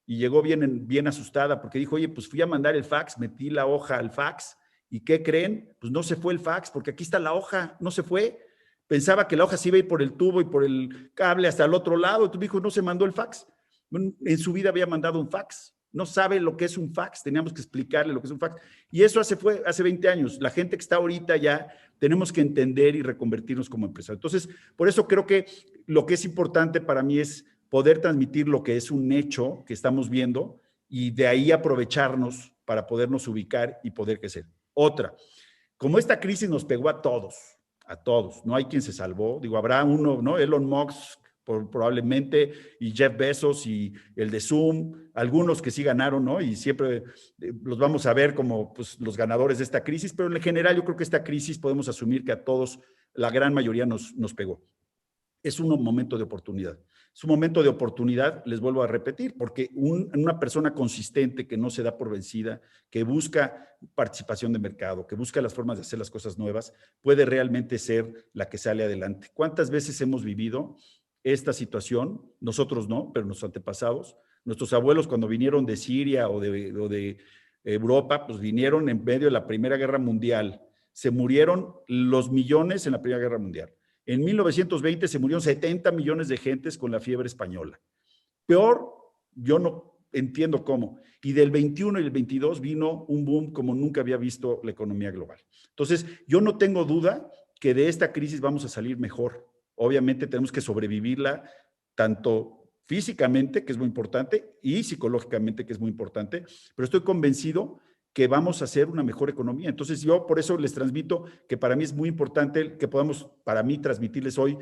y llegó bien asustada porque dijo, oye, pues fui a mandar el fax, metí la hoja al fax y ¿qué creen? Pues no se fue el fax porque aquí está la hoja, no se fue. Pensaba que la hoja se iba a ir por el tubo y por el cable hasta el otro lado. Entonces dijo, no se mandó el fax. En su vida había mandado un fax. No sabe lo que es un fax. Teníamos que explicarle lo que es un fax. Y eso fue hace 20 años. La gente que está ahorita ya tenemos que entender y reconvertirnos como empresarios. Entonces, por eso creo que lo que es importante para mí es poder transmitir lo que es un hecho que estamos viendo y de ahí aprovecharnos para podernos ubicar y poder crecer. Otra, como esta crisis nos pegó a todos, no hay quien se salvó, digo, habrá uno, ¿no? Elon Musk probablemente, y Jeff Bezos y el de Zoom, algunos que sí ganaron, ¿no? Y siempre los vamos a ver como pues, los ganadores de esta crisis, pero en general yo creo que esta crisis podemos asumir que a todos, la gran mayoría nos pegó. Es un momento de oportunidad. Es un momento de oportunidad, les vuelvo a repetir, porque una persona consistente que no se da por vencida, que busca participación de mercado, que busca las formas de hacer las cosas nuevas, puede realmente ser la que sale adelante. ¿Cuántas veces hemos vivido esta situación? Nosotros no, pero nuestros antepasados, nuestros abuelos cuando vinieron de Siria o de Europa, pues vinieron en medio de la Primera Guerra Mundial. Se murieron los millones en la Primera Guerra Mundial. En 1920 se murieron 70 millones de gentes con la fiebre española. Peor, yo no entiendo cómo. Y del 21 y el 22 vino un boom como nunca había visto la economía global. Entonces, yo no tengo duda que de esta crisis vamos a salir mejor. Obviamente tenemos que sobrevivirla tanto físicamente, que es muy importante, y psicológicamente, que es muy importante, pero estoy convencido que vamos a hacer una mejor economía. Entonces yo por eso les transmito que para mí es muy importante que podamos, para mí, transmitirles hoy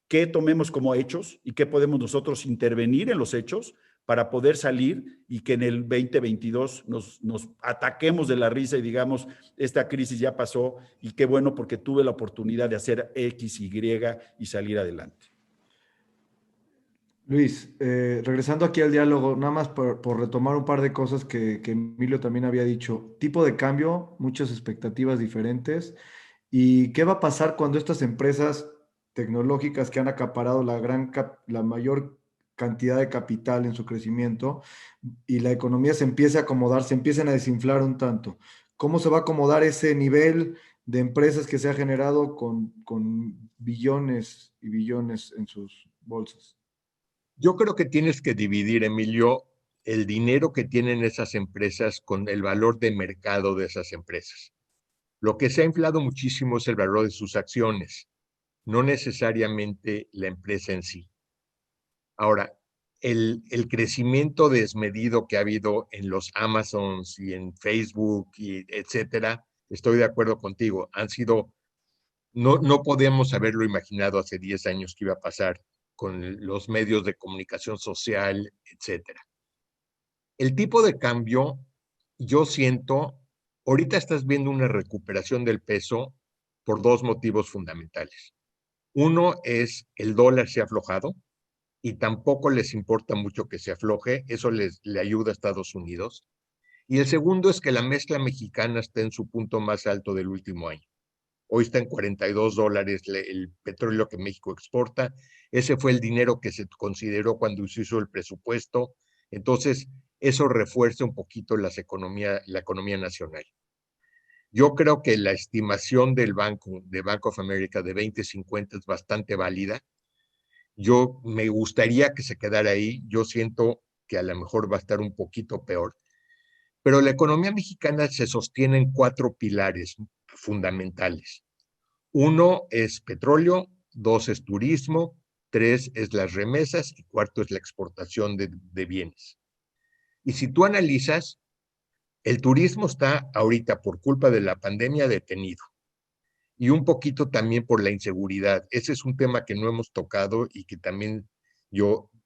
qué tomemos como hechos y qué podemos nosotros intervenir en los hechos para poder salir y que en el 2022 nos ataquemos de la risa y digamos, esta crisis ya pasó y qué bueno porque tuve la oportunidad de hacer X, Y y salir adelante. Luis, regresando aquí al diálogo, nada más por retomar un par de cosas que Emilio también había dicho. Tipo de cambio, muchas expectativas diferentes. ¿Y qué va a pasar cuando estas empresas tecnológicas que han acaparado la mayor cantidad de capital en su crecimiento y la economía se empiece a acomodar, se empiecen a desinflar un tanto? ¿Cómo se va a acomodar ese nivel de empresas que se ha generado con billones y billones en sus bolsas? Yo creo que tienes que dividir, Emilio, el dinero que tienen esas empresas con el valor de mercado de esas empresas. Lo que se ha inflado muchísimo es el valor de sus acciones, no necesariamente la empresa en sí. Ahora, el crecimiento desmedido que ha habido en los Amazons y en Facebook, y etcétera, estoy de acuerdo contigo. No podemos haberlo imaginado hace 10 años que iba a pasar con los medios de comunicación social, etcétera. El tipo de cambio, yo siento, ahorita estás viendo una recuperación del peso por dos motivos fundamentales. Uno es el dólar se ha aflojado y tampoco les importa mucho que se afloje, eso le ayuda a Estados Unidos. Y el segundo es que la mezcla mexicana está en su punto más alto del último año. Hoy está en $42 el petróleo que México exporta. Ese fue el dinero que se consideró cuando se hizo el presupuesto. Entonces, eso refuerza un poquito la economía nacional. Yo creo que la estimación de Bank of America de 2050 es bastante válida. Yo me gustaría que se quedara ahí. Yo siento que a lo mejor va a estar un poquito peor. Pero la economía mexicana se sostiene en 4 pilares fundamentales. 1 es petróleo, 2 es turismo, 3 es las remesas y 4 es la exportación de bienes. Y si tú analizas, el turismo está ahorita por culpa de la pandemia detenido y un poquito también por la inseguridad. Ese es un tema que no hemos tocado y que también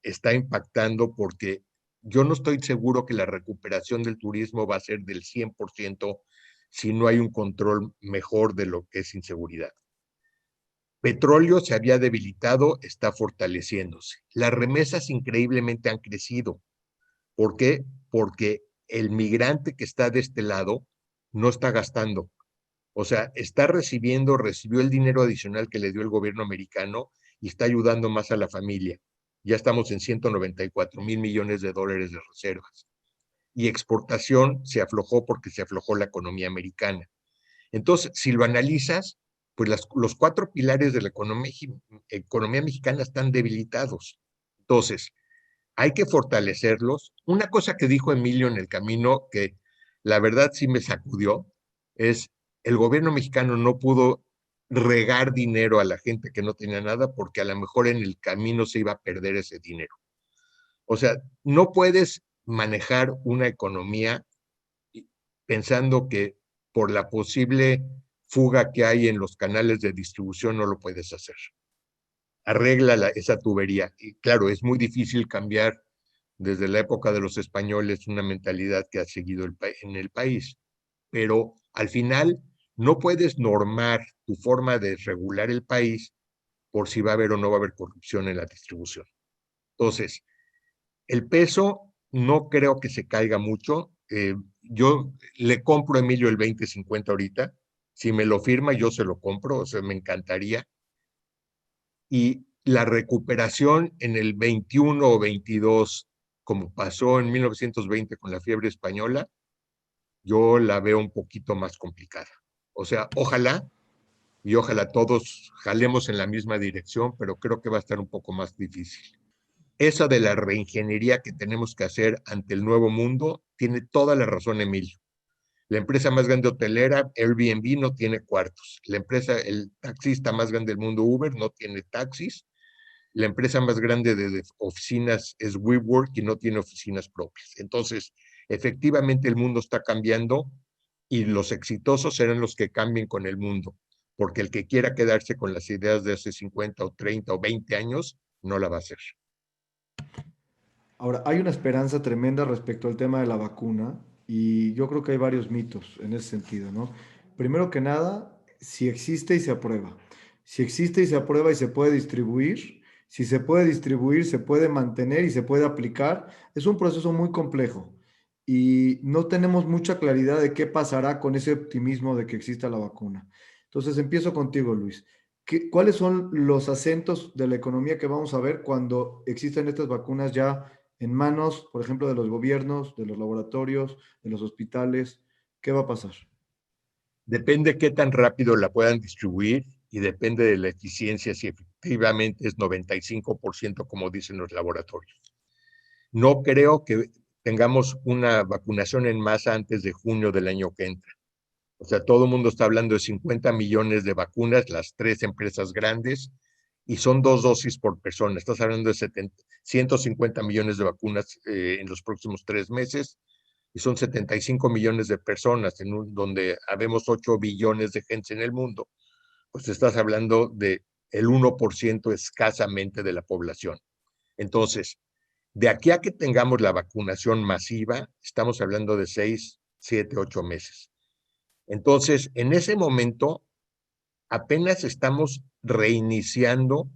está impactando porque yo no estoy seguro que la recuperación del turismo va a ser del 100% si no hay un control mejor de lo que es inseguridad. Petróleo se había debilitado, está fortaleciéndose. Las remesas increíblemente han crecido. ¿Por qué? Porque el migrante que está de este lado no está gastando. O sea, recibió el dinero adicional que le dio el gobierno americano y está ayudando más a la familia. Ya estamos en 194,000 millones de dólares de reservas. Y exportación se aflojó porque se aflojó la economía americana. Entonces, si lo analizas, pues los 4 pilares de la economía mexicana están debilitados. Entonces, hay que fortalecerlos. Una cosa que dijo Emilio en el camino, que la verdad sí me sacudió, es el gobierno mexicano no pudo regar dinero a la gente que no tenía nada porque a lo mejor en el camino se iba a perder ese dinero. O sea, no puedes manejar una economía pensando que por la posible fuga que hay en los canales de distribución no lo puedes hacer. Arregla esa tubería. Y claro, es muy difícil cambiar desde la época de los españoles una mentalidad que ha seguido en el país. Pero al final no puedes normar tu forma de regular el país por si va a haber o no va a haber corrupción en la distribución. Entonces, el peso no creo que se caiga mucho. Yo le compro a Emilio el 2050 ahorita. Si me lo firma, yo se lo compro, o sea, me encantaría. Y la recuperación en el 21 o 22, como pasó en 1920 con la fiebre española, yo la veo un poquito más complicada. O sea, ojalá todos jalemos en la misma dirección, pero creo que va a estar un poco más difícil. Esa de la reingeniería que tenemos que hacer ante el nuevo mundo, tiene toda la razón Emilio. La empresa más grande hotelera, Airbnb, no tiene cuartos. El taxista más grande del mundo, Uber, no tiene taxis. La empresa más grande de oficinas es WeWork y no tiene oficinas propias. Entonces, efectivamente el mundo está cambiando y los exitosos serán los que cambien con el mundo, porque el que quiera quedarse con las ideas de hace 50 o 30 o 20 años, no la va a hacer. Ahora, hay una esperanza tremenda respecto al tema de la vacuna y yo creo que hay varios mitos en ese sentido, ¿no? Primero que nada, si existe y se aprueba. Si existe y se aprueba y se puede distribuir, si se puede distribuir, se puede mantener y se puede aplicar, es un proceso muy complejo y no tenemos mucha claridad de qué pasará con ese optimismo de que exista la vacuna. Entonces, empiezo contigo, Luis. ¿Cuáles son los acentos de la economía que vamos a ver cuando existen estas vacunas ya en manos, por ejemplo, de los gobiernos, de los laboratorios, de los hospitales? ¿Qué va a pasar? Depende qué tan rápido la puedan distribuir y depende de la eficiencia, si efectivamente es 95% como dicen los laboratorios. No creo que tengamos una vacunación en masa antes de junio del año que entra. O sea, todo el mundo está hablando de 50 millones de vacunas, las 3 empresas grandes, y son 2 dosis por persona. Estás hablando de 150 millones de vacunas en los próximos 3 meses, y son 75 millones de personas, donde habemos 8 billones de gente en el mundo. Pues estás hablando de el 1% escasamente de la población. Entonces, de aquí a que tengamos la vacunación masiva, estamos hablando de 6, 7, 8 meses. Entonces, en ese momento, apenas estamos reiniciando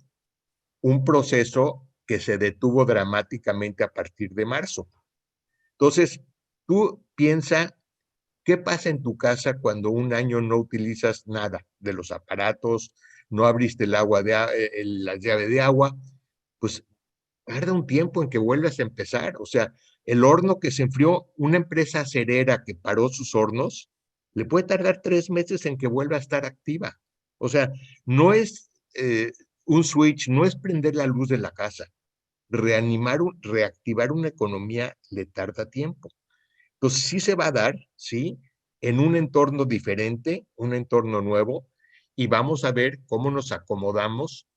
un proceso que se detuvo dramáticamente a partir de marzo. Entonces, tú piensa, ¿qué pasa en tu casa cuando un año no utilizas nada de los aparatos, no abriste la llave de agua? Pues tarda un tiempo en que vuelvas a empezar. O sea, el horno que se enfrió, una empresa acerera que paró sus hornos, le puede tardar 3 meses en que vuelva a estar activa. O sea, no es un switch, no es prender la luz de la casa. Reactivar una economía le tarda tiempo. Entonces, sí se va a dar, sí, en un entorno diferente, un entorno nuevo, y vamos a ver cómo nos acomodamos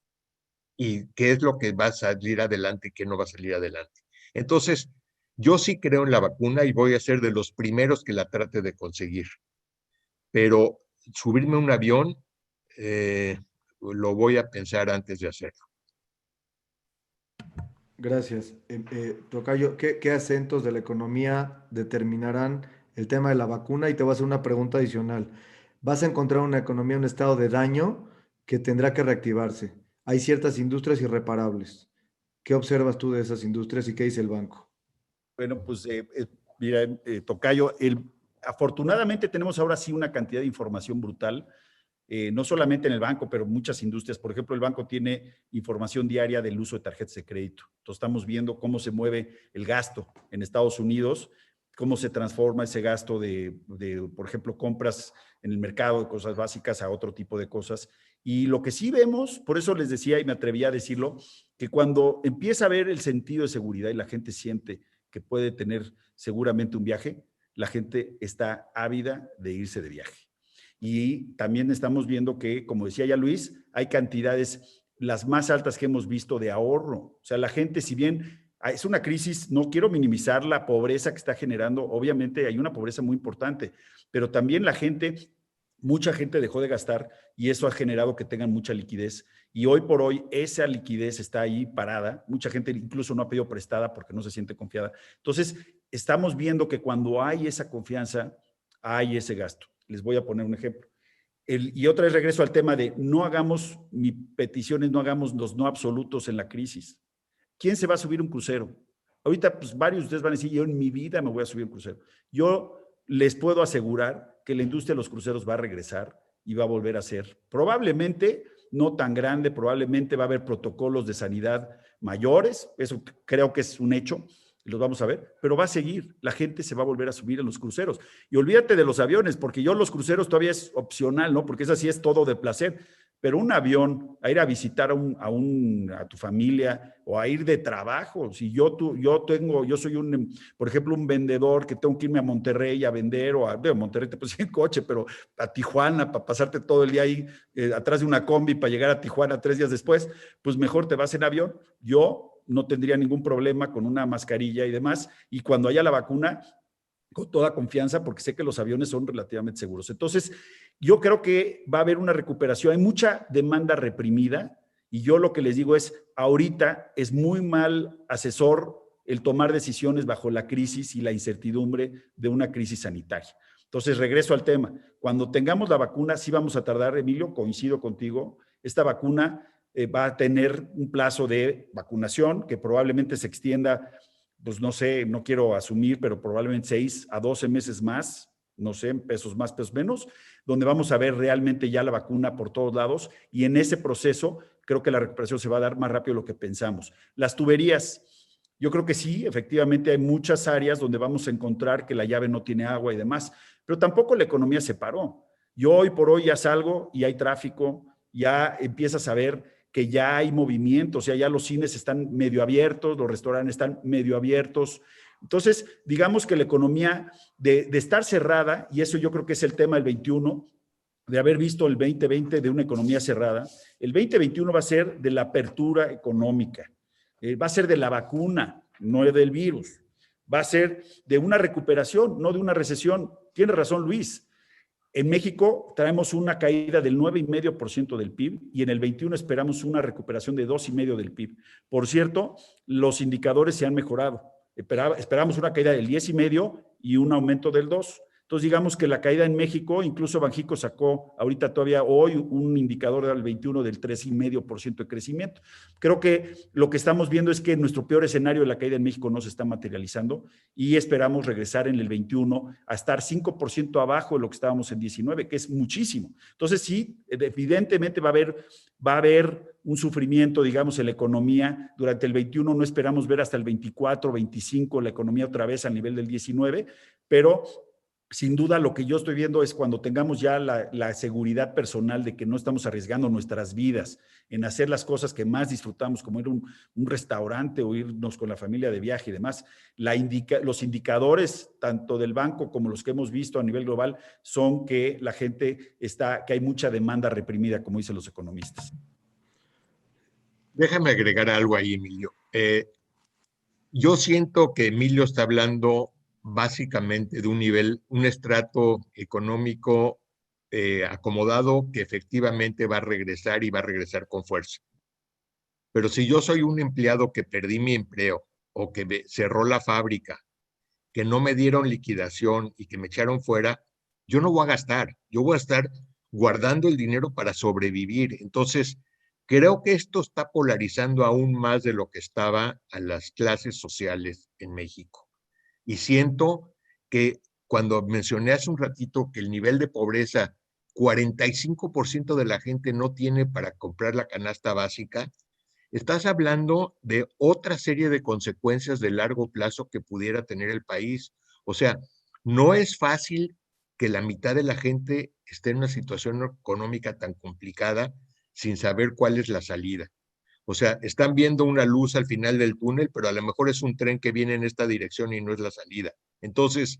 y qué es lo que va a salir adelante y qué no va a salir adelante. Entonces, yo sí creo en la vacuna y voy a ser de los primeros que la trate de conseguir, pero subirme a un avión lo voy a pensar antes de hacerlo. Gracias. Tocayo, ¿qué acentos de la economía determinarán el tema de la vacuna? Y te voy a hacer una pregunta adicional. ¿Vas a encontrar una economía en un estado de daño que tendrá que reactivarse? Hay ciertas industrias irreparables. ¿Qué observas tú de esas industrias y qué dice el banco? Bueno, pues mira, Tocayo, afortunadamente tenemos ahora sí una cantidad de información brutal, no solamente en el banco, pero muchas industrias. Por ejemplo, el banco tiene información diaria del uso de tarjetas de crédito. Entonces estamos viendo cómo se mueve el gasto en Estados Unidos, cómo se transforma ese gasto por ejemplo, compras en el mercado de cosas básicas a otro tipo de cosas. Y lo que sí vemos, por eso les decía y me atreví a decirlo, que cuando empieza a ver el sentido de seguridad y la gente siente que puede tener seguramente un viaje, la gente está ávida de irse de viaje. Y también estamos viendo que, como decía ya Luis, hay cantidades las más altas que hemos visto de ahorro. O sea, la gente, si bien es una crisis, no quiero minimizar la pobreza que está generando, obviamente hay una pobreza muy importante, pero también la gente, mucha gente dejó de gastar y eso ha generado que tengan mucha liquidez. Y hoy por hoy esa liquidez está ahí parada. Mucha gente incluso no ha pedido prestada porque no se siente confiada. Entonces, estamos viendo que cuando hay esa confianza, hay ese gasto. Les voy a poner un ejemplo. Y otra vez regreso al tema de no hagamos, mi petición es no hagamos los no absolutos en la crisis. ¿Quién se va a subir un crucero? Ahorita, pues varios de ustedes van a decir, yo en mi vida me voy a subir un crucero. Yo les puedo asegurar que la industria de los cruceros va a regresar y va a volver a ser probablemente no tan grande, probablemente va a haber protocolos de sanidad mayores, eso creo que es un hecho, los vamos a ver, pero va a seguir, la gente se va a volver a subir en los cruceros. Y olvídate de los aviones, porque yo los cruceros todavía es opcional, ¿no? Porque es así, es todo de placer. Pero un avión, a ir a visitar a tu familia o a ir de trabajo. Si yo soy por ejemplo, un vendedor que tengo que irme a Monterrey a vender Monterrey te puedes ir en coche, pero a Tijuana para pasarte todo el día ahí atrás de una combi para llegar a Tijuana 3 días después, pues mejor te vas en avión. Yo no tendría ningún problema con una mascarilla y demás. Y cuando haya la vacuna, con toda confianza, porque sé que los aviones son relativamente seguros. Entonces, yo creo que va a haber una recuperación. Hay mucha demanda reprimida y yo lo que les digo es, ahorita es muy mal asesor el tomar decisiones bajo la crisis y la incertidumbre de una crisis sanitaria. Entonces, regreso al tema. Cuando tengamos la vacuna, sí vamos a tardar, Emilio, coincido contigo, esta vacuna va a tener un plazo de vacunación que probablemente se extienda, pues no sé, no quiero asumir, pero probablemente 6 a 12 meses más, no sé, pesos más, pesos menos, donde vamos a ver realmente ya la vacuna por todos lados y en ese proceso creo que la recuperación se va a dar más rápido de lo que pensamos. Las tuberías, yo creo que sí, efectivamente hay muchas áreas donde vamos a encontrar que la llave no tiene agua y demás, pero tampoco la economía se paró. Yo hoy por hoy ya salgo y hay tráfico, ya empiezas a ver que ya hay movimiento, o sea, ya los cines están medio abiertos, los restaurantes están medio abiertos. Entonces, digamos que la economía de estar cerrada, y eso yo creo que es el tema del 21, de haber visto el 2020 de una economía cerrada, el 2021 va a ser de la apertura económica, va a ser de la vacuna, no del virus, va a ser de una recuperación, no de una recesión. Tiene razón Luis. En México traemos una caída del 9,5% del PIB y en el 21 esperamos una recuperación de 2,5% del PIB. Por cierto, los indicadores se han mejorado. Esperamos una caída del 10,5% y un aumento del 2%. Entonces, digamos que la caída en México, incluso Banxico sacó ahorita todavía hoy un indicador del 21 del 3,5% de crecimiento. Creo que lo que estamos viendo es que nuestro peor escenario de la caída en México no se está materializando y esperamos regresar en el 21 a estar 5% abajo de lo que estábamos en 19, que es muchísimo. Entonces, sí, evidentemente va a haber un sufrimiento, digamos, en la economía. Durante el 21 no esperamos ver hasta el 24, 25 la economía otra vez a nivel del 19, pero sin duda lo que yo estoy viendo es cuando tengamos ya la seguridad personal de que no estamos arriesgando nuestras vidas en hacer las cosas que más disfrutamos, como ir a un restaurante o irnos con la familia de viaje y demás. Los indicadores, tanto del banco como los que hemos visto a nivel global, son que la gente que hay mucha demanda reprimida, como dicen los economistas. Déjame agregar algo ahí, Emilio. Yo siento que Emilio está hablando básicamente de un estrato económico acomodado que efectivamente va a regresar y va a regresar con fuerza. Pero si yo soy un empleado que perdí mi empleo o que cerró la fábrica, que no me dieron liquidación y que me echaron fuera, yo no voy a gastar, yo voy a estar guardando el dinero para sobrevivir. Entonces, creo que esto está polarizando aún más de lo que estaba a las clases sociales en México. Y siento que cuando mencioné hace un ratito que el nivel de pobreza, 45% de la gente no tiene para comprar la canasta básica, estás hablando de otra serie de consecuencias de largo plazo que pudiera tener el país. O sea, no es fácil que la mitad de la gente esté en una situación económica tan complicada sin saber cuál es la salida. O sea, están viendo una luz al final del túnel, pero a lo mejor es un tren que viene en esta dirección y no es la salida. Entonces,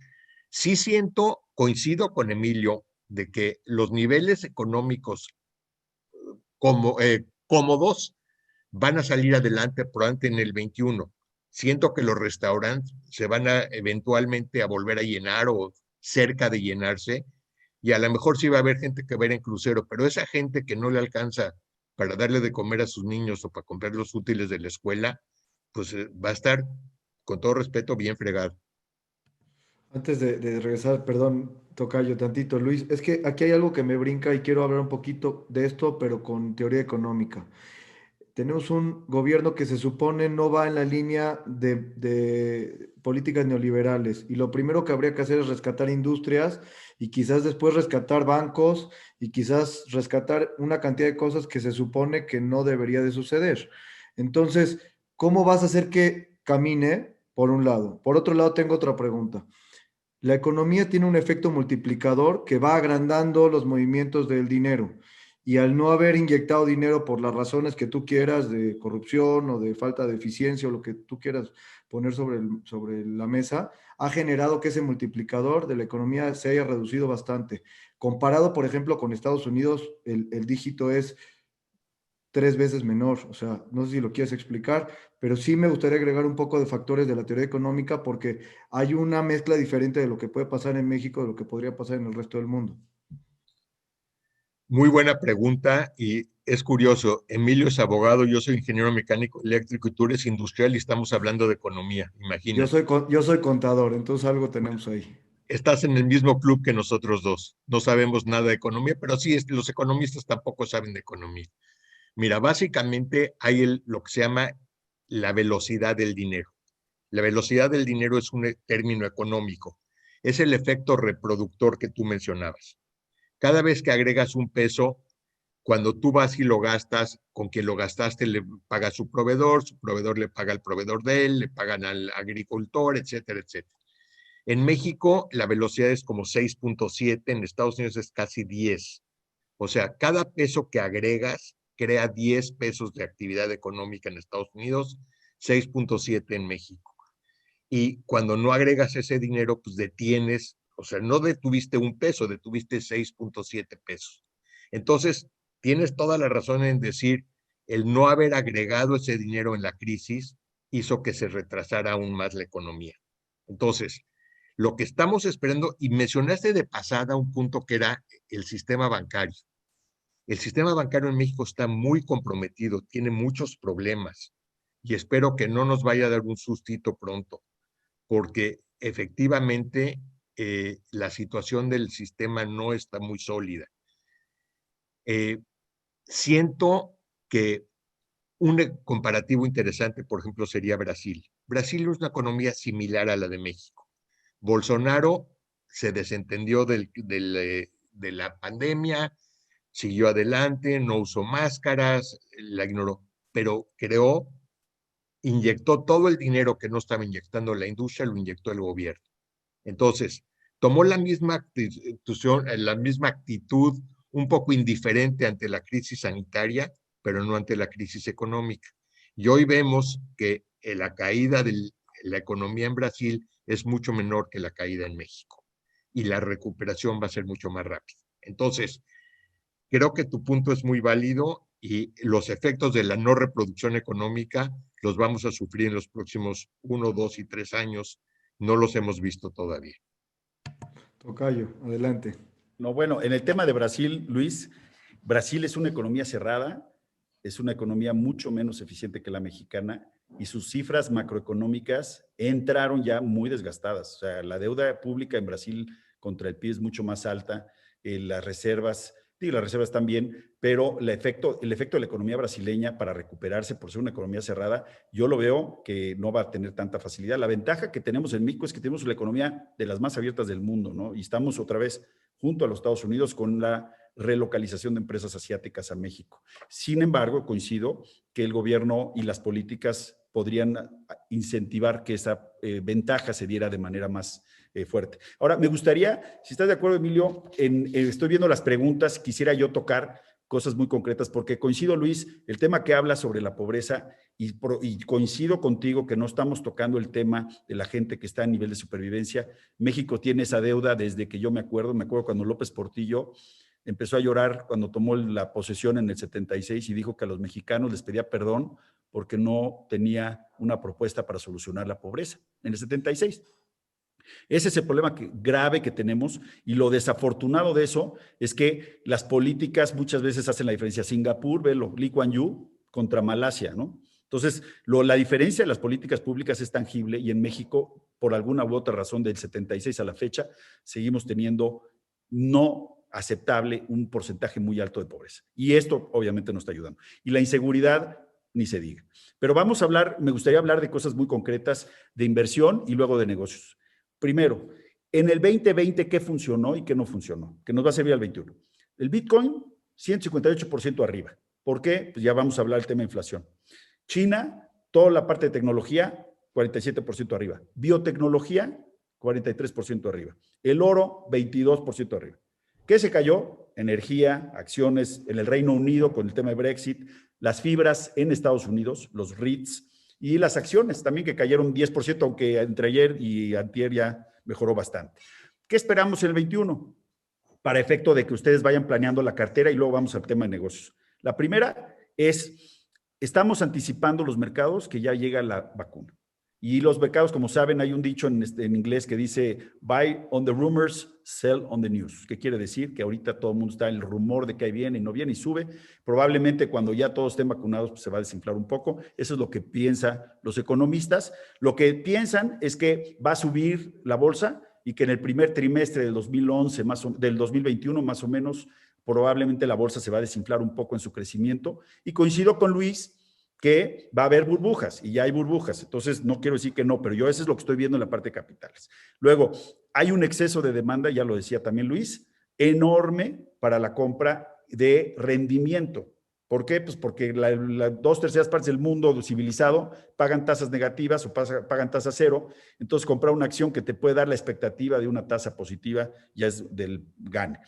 sí siento, coincido con Emilio, de que los niveles económicos cómodos van a salir adelante probablemente en el 21. Siento que los restaurantes se van a eventualmente a volver a llenar o cerca de llenarse, y a lo mejor sí va a haber gente que va a ir en crucero, pero esa gente que no le alcanza para darle de comer a sus niños o para comprar los útiles de la escuela, pues va a estar, con todo respeto, bien fregado. Antes de regresar, perdón, tocayo tantito, Luis, es que aquí hay algo que me brinca y quiero hablar un poquito de esto, pero con teoría económica. Tenemos un gobierno que se supone no va en la línea de políticas neoliberales y lo primero que habría que hacer es rescatar industrias y quizás después rescatar bancos y quizás rescatar una cantidad de cosas que se supone que no debería de suceder. Entonces, ¿cómo vas a hacer que camine? Por un lado. Por otro lado, tengo otra pregunta. La economía tiene un efecto multiplicador que va agrandando los movimientos del dinero. Y al no haber inyectado dinero por las razones que tú quieras, de corrupción o de falta de eficiencia o lo que tú quieras poner sobre la mesa, ha generado que ese multiplicador de la economía se haya reducido bastante. Comparado, por ejemplo, con Estados Unidos, el dígito es 3 veces menor. O sea, no sé si lo quieres explicar, pero sí me gustaría agregar un poco de factores de la teoría económica porque hay una mezcla diferente de lo que puede pasar en México de lo que podría pasar en el resto del mundo. Muy buena pregunta y es curioso. Emilio es abogado, yo soy ingeniero mecánico eléctrico y tú eres industrial y estamos hablando de economía, imagínate. Yo soy contador, entonces algo tenemos ahí. Estás en el mismo club que nosotros dos. No sabemos nada de economía, pero sí, los economistas tampoco saben de economía. Mira, básicamente hay lo que se llama la velocidad del dinero. La velocidad del dinero es un término económico. Es el efecto reproductor que tú mencionabas. Cada vez que agregas un peso, cuando tú vas y lo gastas, con quien lo gastaste le paga su proveedor le paga al proveedor de él, le pagan al agricultor, etcétera, etcétera. En México la velocidad es como 6.7, en Estados Unidos es casi 10. O sea, cada peso que agregas crea 10 pesos de actividad económica en Estados Unidos, 6.7 en México. Y cuando no agregas ese dinero, pues detienes, o sea, no detuviste un peso, detuviste 6.7 pesos. Entonces, tienes toda la razón en decir, el no haber agregado ese dinero en la crisis hizo que se retrasara aún más la economía. Entonces, lo que estamos esperando, y mencionaste de pasada un punto que era el sistema bancario. El sistema bancario en México está muy comprometido, tiene muchos problemas y espero que no nos vaya a dar un sustito pronto, porque efectivamente la situación del sistema no está muy sólida. Siento que un comparativo interesante, por ejemplo, sería Brasil. Brasil es una economía similar a la de México. Bolsonaro se desentendió de la pandemia, siguió adelante, no usó máscaras, la ignoró, pero inyectó todo el dinero que no estaba inyectando la industria, lo inyectó el gobierno. Entonces, tomó la misma actitud un poco indiferente ante la crisis sanitaria, pero no ante la crisis económica. Y hoy vemos que la caída de la economía en Brasil es mucho menor que la caída en México. Y la recuperación va a ser mucho más rápida. Entonces, creo que tu punto es muy válido y los efectos de la no reproducción económica los vamos a sufrir en los próximos 1, 2 y 3 años. No los hemos visto todavía. Tocayo, adelante. No, bueno, en el tema de Brasil, Luis, Brasil es una economía cerrada, es una economía mucho menos eficiente que la mexicana y sus cifras macroeconómicas entraron ya muy desgastadas. O sea, la deuda pública en Brasil contra el PIB es mucho más alta, las reservas Sí, las reservas están bien, pero el efecto de la economía brasileña para recuperarse por ser una economía cerrada, yo lo veo que no va a tener tanta facilidad. La ventaja que tenemos en México es que tenemos la economía de las más abiertas del mundo, ¿no? Y estamos otra vez junto a los Estados Unidos con la relocalización de empresas asiáticas a México. Sin embargo, coincido que el gobierno y las políticas podrían incentivar que esa ventaja se diera de manera más fuerte. Ahora, me gustaría, si estás de acuerdo, Emilio, estoy viendo las preguntas, quisiera yo tocar cosas muy concretas, porque coincido, Luis, el tema que habla sobre la pobreza, y coincido contigo que no estamos tocando el tema de la gente que está a nivel de supervivencia. México tiene esa deuda desde que yo me acuerdo cuando López Portillo empezó a llorar cuando tomó la posesión en el 76 y dijo que a los mexicanos les pedía perdón porque no tenía una propuesta para solucionar la pobreza en el 76. Ese es el problema grave que tenemos, y lo desafortunado de eso es que las políticas muchas veces hacen la diferencia. Singapur, velo, Lee Kuan Yew contra Malasia, ¿no? Entonces, la diferencia de las políticas públicas es tangible, y en México, por alguna u otra razón, del 76 a la fecha, seguimos teniendo no aceptable un porcentaje muy alto de pobreza. Y esto obviamente no está ayudando. Y la inseguridad, ni se diga. Pero vamos a hablar, me gustaría hablar de cosas muy concretas, de inversión y luego de negocios. Primero, en el 2020, ¿qué funcionó y qué no funcionó? Que nos va a servir al 21. El Bitcoin, 158% arriba. ¿Por qué? Pues ya vamos a hablar del tema de inflación. China, toda la parte de tecnología, 47% arriba. Biotecnología, 43% arriba. El oro, 22% arriba. ¿Qué se cayó? Energía, acciones en el Reino Unido con el tema de Brexit, las fibras en Estados Unidos, los REITs, y las acciones también, que cayeron 10%, aunque entre ayer y antier ya mejoró bastante. ¿Qué esperamos en el 21? Para efecto de que ustedes vayan planeando la cartera, y luego vamos al tema de negocios. La primera es, estamos anticipando los mercados que ya llega la vacuna. Y los mercados, como saben, hay un dicho en inglés que dice buy on the rumors, sell on the news. ¿Qué quiere decir? Que ahorita todo el mundo está en el rumor de que ahí viene y no viene y sube. Probablemente cuando ya todos estén vacunados, pues se va a desinflar un poco. Eso es lo que piensan los economistas. Lo que piensan es que va a subir la bolsa, y que en el primer trimestre del 2011, del 2021 más o menos, probablemente la bolsa se va a desinflar un poco en su crecimiento. Y coincido con Luis que va a haber burbujas, y ya hay burbujas. Entonces, no quiero decir que no, pero yo eso es lo que estoy viendo en la parte de capitales. Luego, hay un exceso de demanda, ya lo decía también Luis, enorme para la compra de rendimiento. ¿Por qué? Pues porque las 2/3 partes del mundo civilizado pagan tasas negativas o pagan tasa cero. Entonces, comprar una acción que te puede dar la expectativa de una tasa positiva ya es del gane.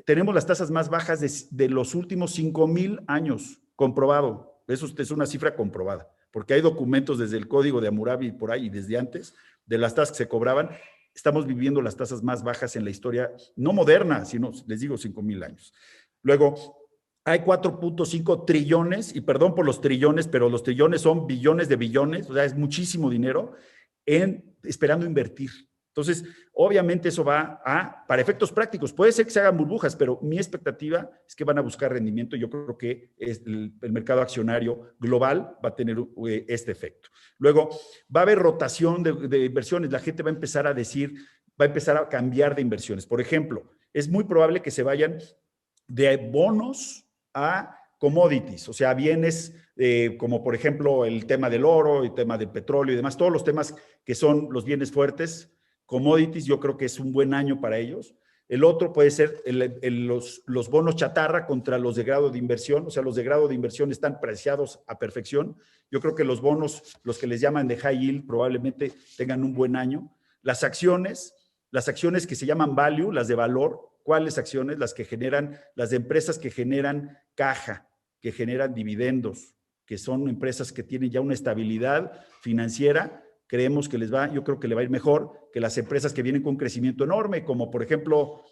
Tenemos las tasas más bajas de los últimos 5,000 años, comprobado. Eso es una cifra comprobada, porque hay documentos desde el Código de Hammurabi por ahí y desde antes de las tasas que se cobraban. Estamos viviendo las tasas más bajas en la historia, no moderna, sino, les digo, 5,000 años. Luego, hay 4.5 trillones, y perdón por los trillones, pero los trillones son billones de billones, o sea, es muchísimo dinero esperando invertir. Entonces, obviamente eso va para efectos prácticos, puede ser que se hagan burbujas, pero mi expectativa es que van a buscar rendimiento, y yo creo que el mercado accionario global va a tener este efecto. Luego, va a haber rotación de inversiones, la gente va a empezar a cambiar de inversiones. Por ejemplo, es muy probable que se vayan de bonos a commodities, o sea, bienes como por ejemplo el tema del oro, el tema del petróleo y demás, todos los temas que son los bienes fuertes. Commodities, yo creo que es un buen año para ellos. El otro puede ser los bonos chatarra contra los de grado de inversión. O sea, los de grado de inversión están preciados a perfección. Yo creo que los bonos, los que les llaman de high yield, probablemente tengan un buen año. Las acciones que se llaman value, las de valor. ¿Cuáles acciones? Las de empresas que generan caja, que generan dividendos, que son empresas que tienen ya una estabilidad financiera. Creemos que yo creo que le va a ir mejor que las empresas que vienen con un crecimiento enorme, como por ejemplo,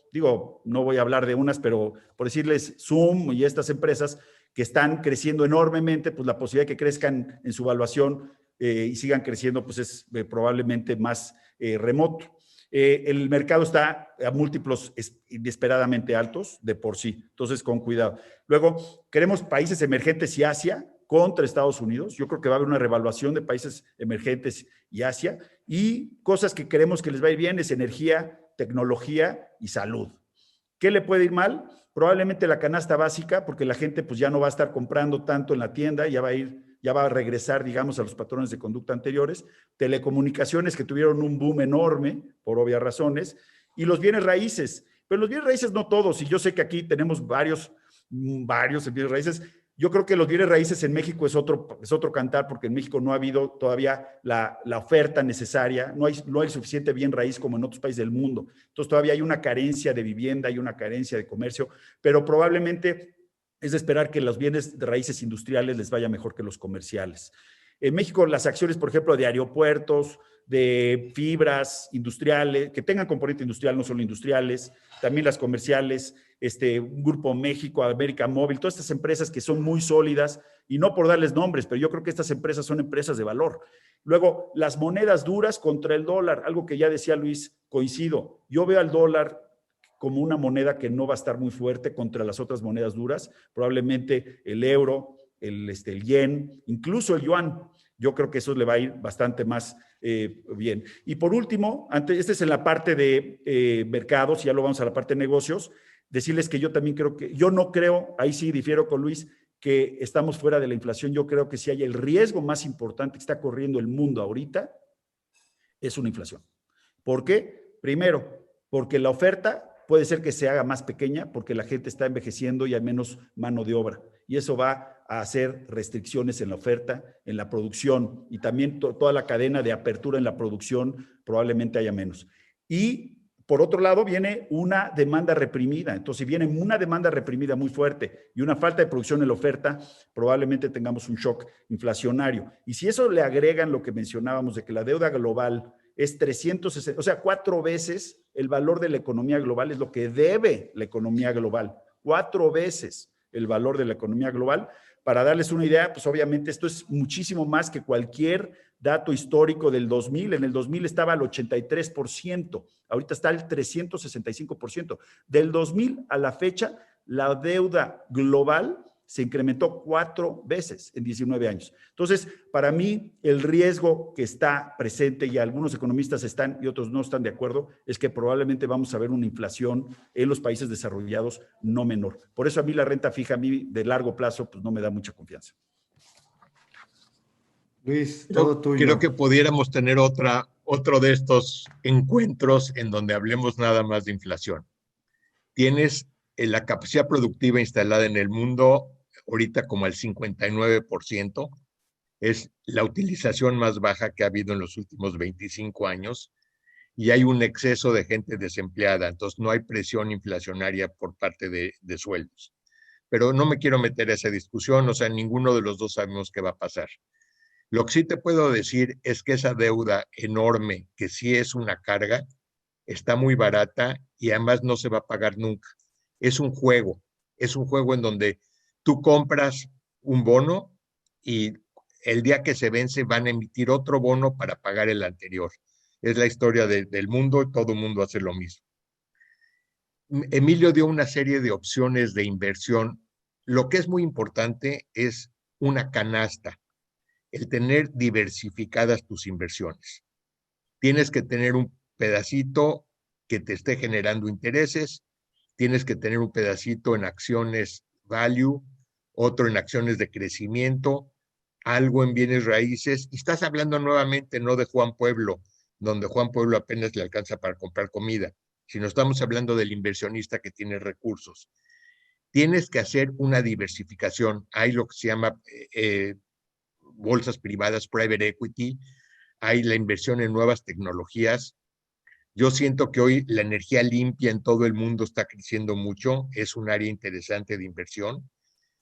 no voy a hablar de unas, pero por decirles Zoom y estas empresas que están creciendo enormemente, pues la posibilidad de que crezcan en su valuación y sigan creciendo, pues es probablemente más remoto. El mercado está a múltiplos inesperadamente altos de por sí, entonces con cuidado. Luego, queremos países emergentes y Asia contra Estados Unidos. Yo creo que va a haber una revaluación de países emergentes y Asia, y cosas que creemos que les va a ir bien es energía, tecnología y salud. ¿Qué le puede ir mal? Probablemente la canasta básica, porque la gente pues ya no va a estar comprando tanto en la tienda, ya va a regresar, digamos, a los patrones de conducta anteriores. Telecomunicaciones que tuvieron un boom enorme, por obvias razones, y los bienes raíces. Pero los bienes raíces no todos, y yo sé que aquí tenemos varios bienes raíces. Yo creo que los bienes raíces en México es otro cantar, porque en México no ha habido todavía la oferta necesaria, no hay suficiente bien raíz como en otros países del mundo. Entonces todavía hay una carencia de vivienda, hay una carencia de comercio, pero probablemente es de esperar que los bienes de raíces industriales les vaya mejor que los comerciales. En México las acciones, por ejemplo, de aeropuertos, de fibras industriales, que tengan componente industrial, no solo industriales, también las comerciales, un Grupo México, América Móvil, todas estas empresas que son muy sólidas, y no por darles nombres, pero yo creo que estas empresas son empresas de valor. Luego, las monedas duras contra el dólar, algo que ya decía Luis, coincido. Yo veo al dólar como una moneda que no va a estar muy fuerte contra las otras monedas duras, probablemente el euro, el yen, incluso el yuan. Yo creo que eso le va a ir bastante más bien. Y por último, esta es en la parte de mercados, ya lo vamos a la parte de negocios, decirles que yo también yo no creo, ahí sí difiero con Luis, que estamos fuera de la inflación. Yo creo que si hay el riesgo más importante que está corriendo el mundo ahorita, es una inflación. ¿Por qué? Primero, porque la oferta puede ser que se haga más pequeña porque la gente está envejeciendo y hay menos mano de obra. Y eso va a hacer restricciones en la oferta, en la producción, y también toda la cadena de apertura en la producción probablemente haya menos. Y por otro lado viene una demanda reprimida. Entonces, si viene una demanda reprimida muy fuerte y una falta de producción en la oferta, probablemente tengamos un shock inflacionario. Y si eso le agregan lo que mencionábamos de que la deuda global es 360, o sea, 4 veces el valor de la economía global es lo que debe la economía global. 4 veces el valor de la economía global. Para darles una idea, pues obviamente esto es muchísimo más que cualquier dato histórico del 2000. En el 2000 estaba al 83%, ahorita está al 365%. Del 2000 a la fecha, la deuda global se incrementó 4 veces en 19 años. Entonces, para mí, el riesgo que está presente, y algunos economistas están y otros no están de acuerdo, es que probablemente vamos a ver una inflación en los países desarrollados no menor. Por eso a mí la renta fija, a mí de largo plazo, pues no me da mucha confianza. Luis, todo tuyo. Creo que pudiéramos tener otro de estos encuentros en donde hablemos nada más de inflación. Tienes la capacidad productiva instalada en el mundo ahorita como al 59%, es la utilización más baja que ha habido en los últimos 25 años, y hay un exceso de gente desempleada, entonces no hay presión inflacionaria por parte de sueldos. Pero no me quiero meter a esa discusión, o sea, ninguno de los dos sabemos qué va a pasar. Lo que sí te puedo decir es que esa deuda enorme, que sí es una carga, está muy barata y además no se va a pagar nunca. Es un juego en donde tú compras un bono y el día que se vence van a emitir otro bono para pagar el anterior. Es la historia del mundo y todo el mundo hace lo mismo. Emilio dio una serie de opciones de inversión. Lo que es muy importante es una canasta, el tener diversificadas tus inversiones. Tienes que tener un pedacito que te esté generando intereses, tienes que tener un pedacito en acciones value, otro en acciones de crecimiento, algo en bienes raíces, y estás hablando nuevamente no de Juan Pueblo, donde Juan Pueblo apenas le alcanza para comprar comida, sino estamos hablando del inversionista que tiene recursos. Tienes que hacer una diversificación. Hay lo que se llama bolsas privadas, private equity, hay la inversión en nuevas tecnologías. Yo siento que hoy la energía limpia en todo el mundo está creciendo mucho, es un área interesante de inversión.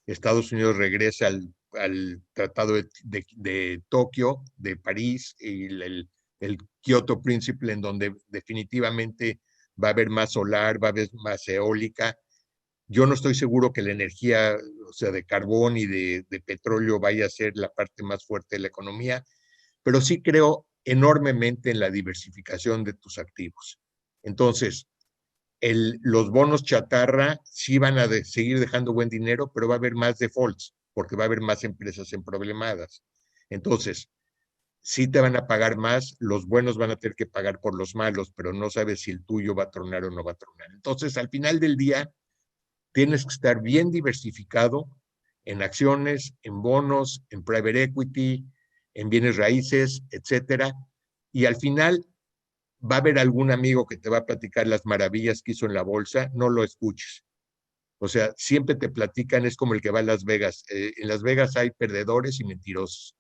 Estados Unidos regresa al Tratado de Tokio, de París, y el Kyoto Principle, en donde definitivamente va a haber más solar, va a haber más eólica. Yo no estoy seguro que la energía, o sea, de carbón y de petróleo vaya a ser la parte más fuerte de la economía, pero sí creo enormemente en la diversificación de tus activos. Entonces, los bonos chatarra sí van a seguir dejando buen dinero, pero va a haber más defaults, porque va a haber más empresas emproblemadas. Entonces, sí te van a pagar más, los buenos van a tener que pagar por los malos, pero no sabes si el tuyo va a tronar o no va a tronar. Entonces, al final del día, tienes que estar bien diversificado en acciones, en bonos, en private equity, en bienes raíces, etcétera. Y al final va a haber algún amigo que te va a platicar las maravillas que hizo en la bolsa, no lo escuches. O sea, siempre te platican, es como el que va a Las Vegas. En Las Vegas hay perdedores y mentirosos.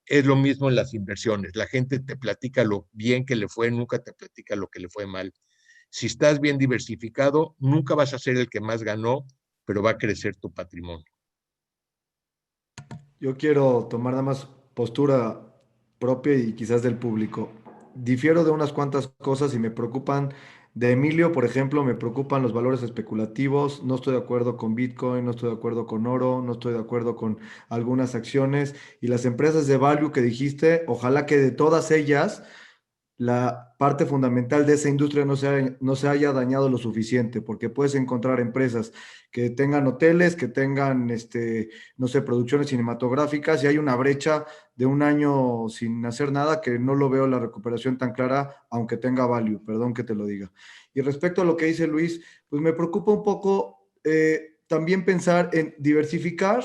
Es lo mismo en las inversiones. La gente te platica lo bien que le fue, nunca te platica lo que le fue mal. Si estás bien diversificado, nunca vas a ser el que más ganó, pero va a crecer tu patrimonio. Yo quiero tomar nada más postura propia y quizás del público. Difiero de unas cuantas cosas y me preocupan. De Emilio, por ejemplo, me preocupan los valores especulativos. No estoy de acuerdo con Bitcoin, no estoy de acuerdo con oro, no estoy de acuerdo con algunas acciones. Y las empresas de value que dijiste, ojalá que de todas ellas la parte fundamental de esa industria no se haya dañado lo suficiente, porque puedes encontrar empresas que tengan hoteles, que tengan, no sé, producciones cinematográficas, y hay una brecha de un año sin hacer nada que no lo veo la recuperación tan clara, aunque tenga value, perdón que te lo diga. Y respecto a lo que dice Luis, pues me preocupa un poco también pensar en diversificar.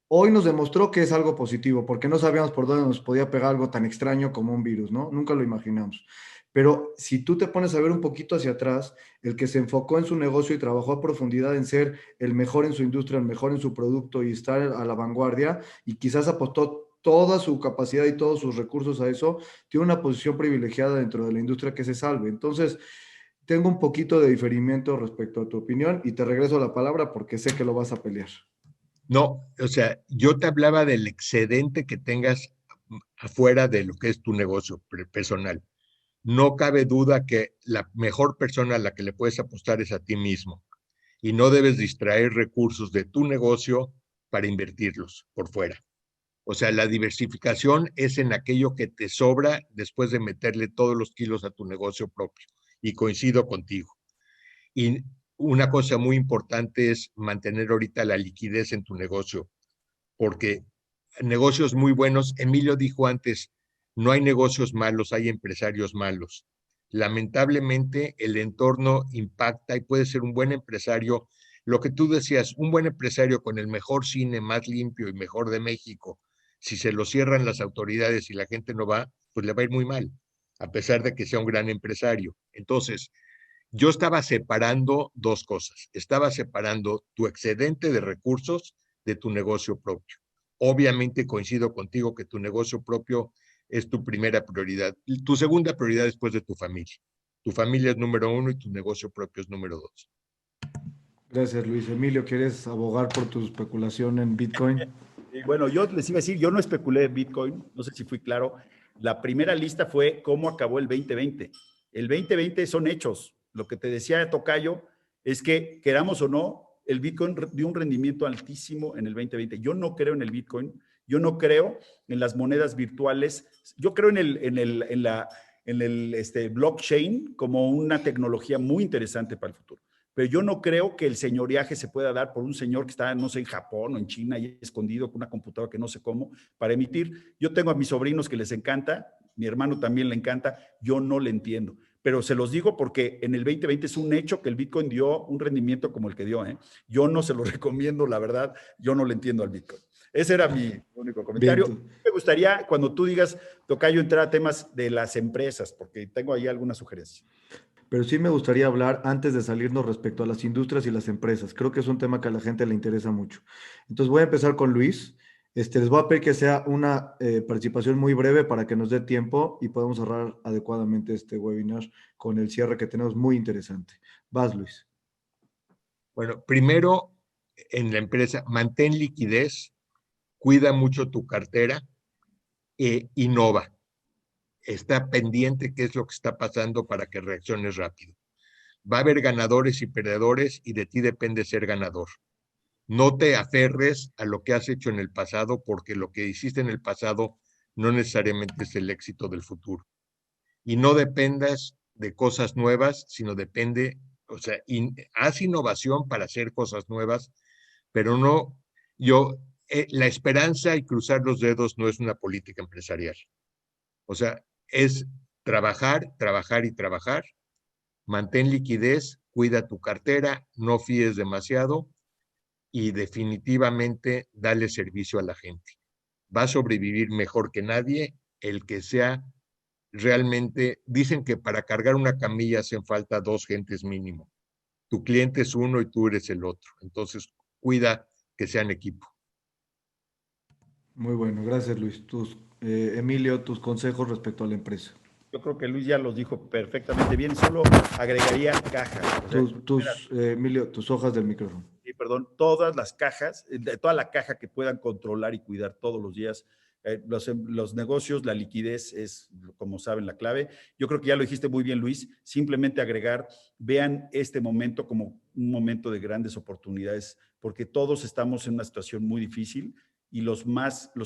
Hoy nos demostró que es algo positivo, porque no sabíamos por dónde nos podía pegar algo tan extraño como un virus, ¿no? Nunca lo imaginamos. Pero si tú te pones a ver un poquito hacia atrás, el que se enfocó en su negocio y trabajó a profundidad en ser el mejor en su industria, el mejor en su producto y estar a la vanguardia, y quizás apostó toda su capacidad y todos sus recursos a eso, tiene una posición privilegiada dentro de la industria que se salve. Entonces, tengo un poquito de diferimiento respecto a tu opinión y te regreso la palabra porque sé que lo vas a pelear. No, o sea, yo te hablaba del excedente que tengas afuera de lo que es tu negocio personal. No cabe duda que la mejor persona a la que le puedes apostar es a ti mismo y no debes distraer recursos de tu negocio para invertirlos por fuera. O sea, la diversificación es en aquello que te sobra después de meterle todos los kilos a tu negocio propio. Y coincido contigo. Y una cosa muy importante es mantener ahorita la liquidez en tu negocio, porque negocios muy buenos, Emilio dijo antes, no hay negocios malos, hay empresarios malos. Lamentablemente el entorno impacta y puede ser un buen empresario, lo que tú decías, un buen empresario con el mejor cine más limpio y mejor de México, si se lo cierran las autoridades y la gente no va, pues le va a ir muy mal, a pesar de que sea un gran empresario. Entonces, yo estaba separando dos cosas. Estaba separando tu excedente de recursos de tu negocio propio. Obviamente coincido contigo que tu negocio propio es tu primera prioridad. Tu segunda prioridad después de tu familia. Tu familia es número uno y tu negocio propio es número dos. Gracias, Luis. Emilio, ¿quieres abogar por tu especulación en Bitcoin? Y bueno, yo les iba a decir, yo no especulé en Bitcoin, no sé si fui claro. La primera lista fue cómo acabó el 2020. El 2020 son hechos. Lo que te decía Tocayo es que, queramos o no, el Bitcoin dio un rendimiento altísimo en el 2020. Yo no creo en el Bitcoin, yo no creo en las monedas virtuales, yo creo en el blockchain como una tecnología muy interesante para el futuro. Pero yo no creo que el señoreaje se pueda dar por un señor que está, no sé, en Japón o en China y escondido con una computadora que no sé cómo para emitir. Yo tengo a mis sobrinos que les encanta, mi hermano también le encanta, yo no le entiendo. Pero se los digo porque en el 2020 es un hecho que el Bitcoin dio un rendimiento como el que dio. Yo no se lo recomiendo, la verdad, yo no le entiendo al Bitcoin. Ese era mi único comentario. Bien. Me gustaría, cuando tú digas, Tocayo, entrar a temas de las empresas, porque tengo ahí algunas sugerencias. Pero sí me gustaría hablar antes de salirnos respecto a las industrias y las empresas. Creo que es un tema que a la gente le interesa mucho. Entonces voy a empezar con Luis. Les voy a pedir que sea una participación muy breve para que nos dé tiempo y podamos cerrar adecuadamente este webinar con el cierre que tenemos muy interesante. Vas, Luis. Bueno, primero en la empresa, mantén liquidez, cuida mucho tu cartera, innova. Está pendiente qué es lo que está pasando para que reacciones rápido. Va a haber ganadores y perdedores y de ti depende ser ganador. No te aferres a lo que has hecho en el pasado porque lo que hiciste en el pasado no necesariamente es el éxito del futuro. Y no dependas de cosas nuevas, sino depende, o sea, haz innovación para hacer cosas nuevas, pero no, yo la esperanza y cruzar los dedos no es una política empresarial. O sea, es trabajar, trabajar y trabajar. Mantén liquidez, cuida tu cartera, no fíes demasiado y definitivamente dale servicio a la gente. Va a sobrevivir mejor que nadie el que sea realmente. Dicen que para cargar una camilla hacen falta 2 gentes mínimo. Tu cliente es uno y tú eres el otro. Entonces, cuida que sean equipo. Muy bueno, gracias Luis. Emilio, tus consejos respecto a la empresa. Yo creo que Luis ya los dijo perfectamente bien, solo agregaría cajas. O sea, Emilio, tus hojas del micrófono. perdón, todas las cajas, toda la caja que puedan controlar y cuidar todos los días. Los negocios, la liquidez es, como saben, la clave. Yo creo que ya lo dijiste muy bien, Luis. Simplemente agregar, vean este momento como un momento de grandes oportunidades, porque todos estamos en una situación muy difícil y los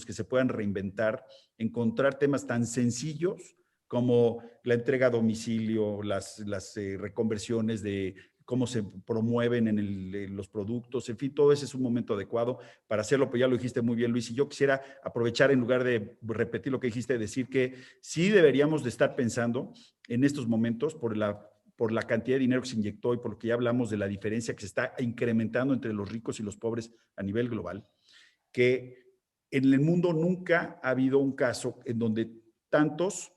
que se puedan reinventar, encontrar temas tan sencillos como la entrega a domicilio, las reconversiones de cómo se promueven en los productos, en fin, todo ese es un momento adecuado para hacerlo, pues ya lo dijiste muy bien, Luis, y yo quisiera aprovechar, en lugar de repetir lo que dijiste, decir que sí deberíamos de estar pensando en estos momentos por la cantidad de dinero que se inyectó y por lo que ya hablamos de la diferencia que se está incrementando entre los ricos y los pobres a nivel global, que en el mundo nunca ha habido un caso en donde tantos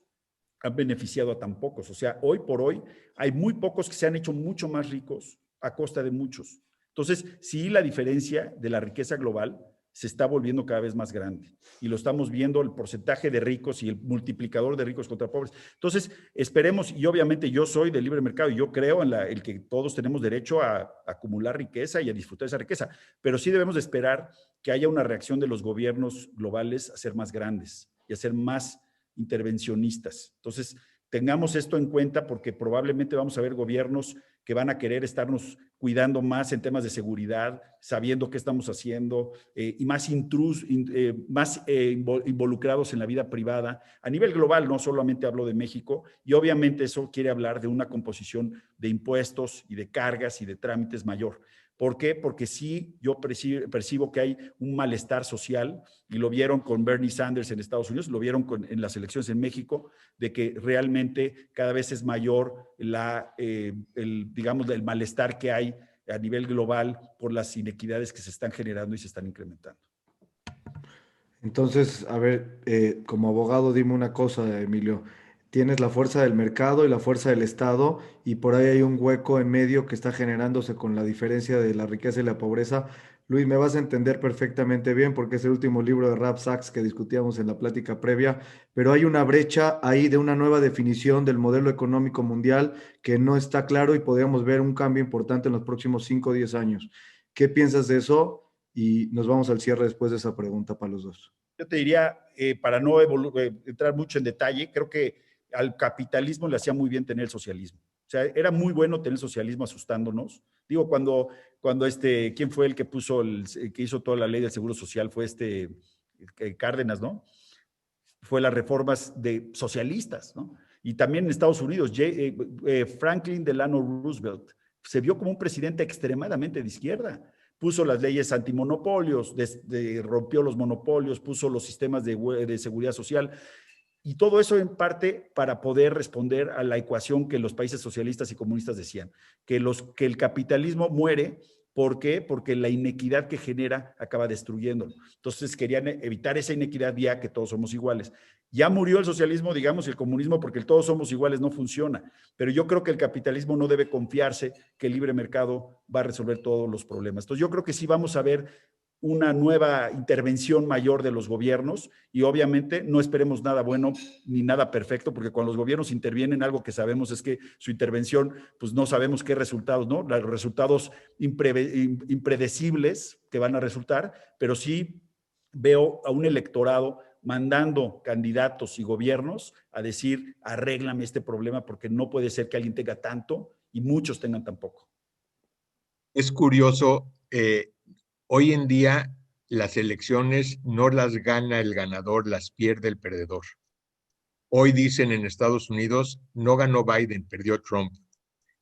han beneficiado a tan pocos. O sea, hoy por hoy hay muy pocos que se han hecho mucho más ricos a costa de muchos. Entonces, sí, la diferencia de la riqueza global se está volviendo cada vez más grande y lo estamos viendo, el porcentaje de ricos y el multiplicador de ricos contra pobres. Entonces, esperemos, y obviamente yo soy de libre mercado y yo creo en el que todos tenemos derecho a acumular riqueza y a disfrutar esa riqueza, pero sí debemos de esperar que haya una reacción de los gobiernos globales a ser más grandes y a ser más intervencionistas. Entonces, tengamos esto en cuenta porque probablemente vamos a ver gobiernos que van a querer estarnos cuidando más en temas de seguridad, sabiendo qué estamos haciendo y más involucrados en la vida privada. A nivel global, no solamente hablo de México, y obviamente eso quiere hablar de una composición de impuestos y de cargas y de trámites mayor. ¿Por qué? Porque sí, yo percibo que hay un malestar social, y lo vieron con Bernie Sanders en Estados Unidos, lo vieron en las elecciones en México, de que realmente cada vez es mayor digamos, el malestar que hay a nivel global por las inequidades que se están generando y se están incrementando. Entonces, a ver, como abogado, dime una cosa, Emilio. Tienes la fuerza del mercado y la fuerza del Estado, y por ahí hay un hueco en medio que está generándose con la diferencia de la riqueza y la pobreza. Luis, me vas a entender perfectamente bien porque es el último libro de Ralph Sachs que discutíamos en la plática previa, pero hay una brecha ahí de una nueva definición del modelo económico mundial que no está claro y podríamos ver un cambio importante en los próximos 5 o 10 años. ¿Qué piensas de eso? Y nos vamos al cierre después de esa pregunta para los dos. Yo te diría, para no entrar mucho en detalle, creo que al capitalismo le hacía muy bien tener el socialismo. O sea, era muy bueno tener el socialismo asustándonos. Digo, cuando ¿quién fue el que que hizo toda la ley del Seguro Social? Fue Cárdenas, ¿no? Fue las reformas socialistas, ¿no? Y también en Estados Unidos, Franklin Delano Roosevelt se vio como un presidente extremadamente de izquierda. Puso las leyes antimonopolios, rompió los monopolios, puso los sistemas de seguridad social, y todo eso en parte para poder responder a la ecuación que los países socialistas y comunistas decían, que el capitalismo muere. ¿Por qué? Porque la inequidad que genera acaba destruyéndolo. Entonces querían evitar esa inequidad ya que todos somos iguales. Ya murió el socialismo, digamos, y el comunismo, porque el todos somos iguales no funciona. Pero yo creo que el capitalismo no debe confiarse que el libre mercado va a resolver todos los problemas. Entonces yo creo que sí vamos a ver una nueva intervención mayor de los gobiernos, y obviamente no esperemos nada bueno ni nada perfecto, porque cuando los gobiernos intervienen, algo que sabemos es que su intervención, pues no sabemos qué resultados, ¿no? Los resultados impredecibles que van a resultar, pero sí veo a un electorado mandando candidatos y gobiernos a decir, arréglame este problema, porque no puede ser que alguien tenga tanto y muchos tengan tan poco. Es curioso, hoy en día las elecciones no las gana el ganador, las pierde el perdedor. Hoy dicen en Estados Unidos, no ganó Biden, perdió Trump.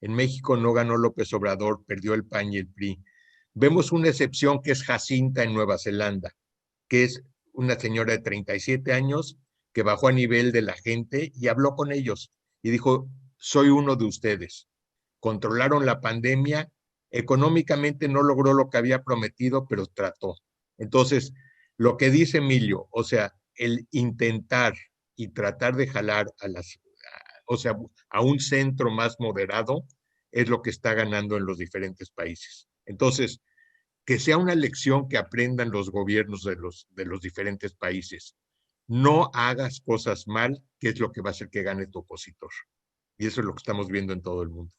En México no ganó López Obrador, perdió el PAN y el PRI. Vemos una excepción que es Jacinta en Nueva Zelanda. que es una señora de 37 años que bajó a nivel de la gente y habló con ellos y dijo, soy uno de ustedes. Controlaron la pandemia, económicamente no logró lo que había prometido, pero trató. Entonces, lo que dice Emilio, o sea, el intentar y tratar de jalar o sea, a un centro más moderado es lo que está ganando en los diferentes países. Entonces, que sea una lección que aprendan los gobiernos de los diferentes países. No hagas cosas mal, que es lo que va a hacer que gane tu opositor. Y eso es lo que estamos viendo en todo el mundo.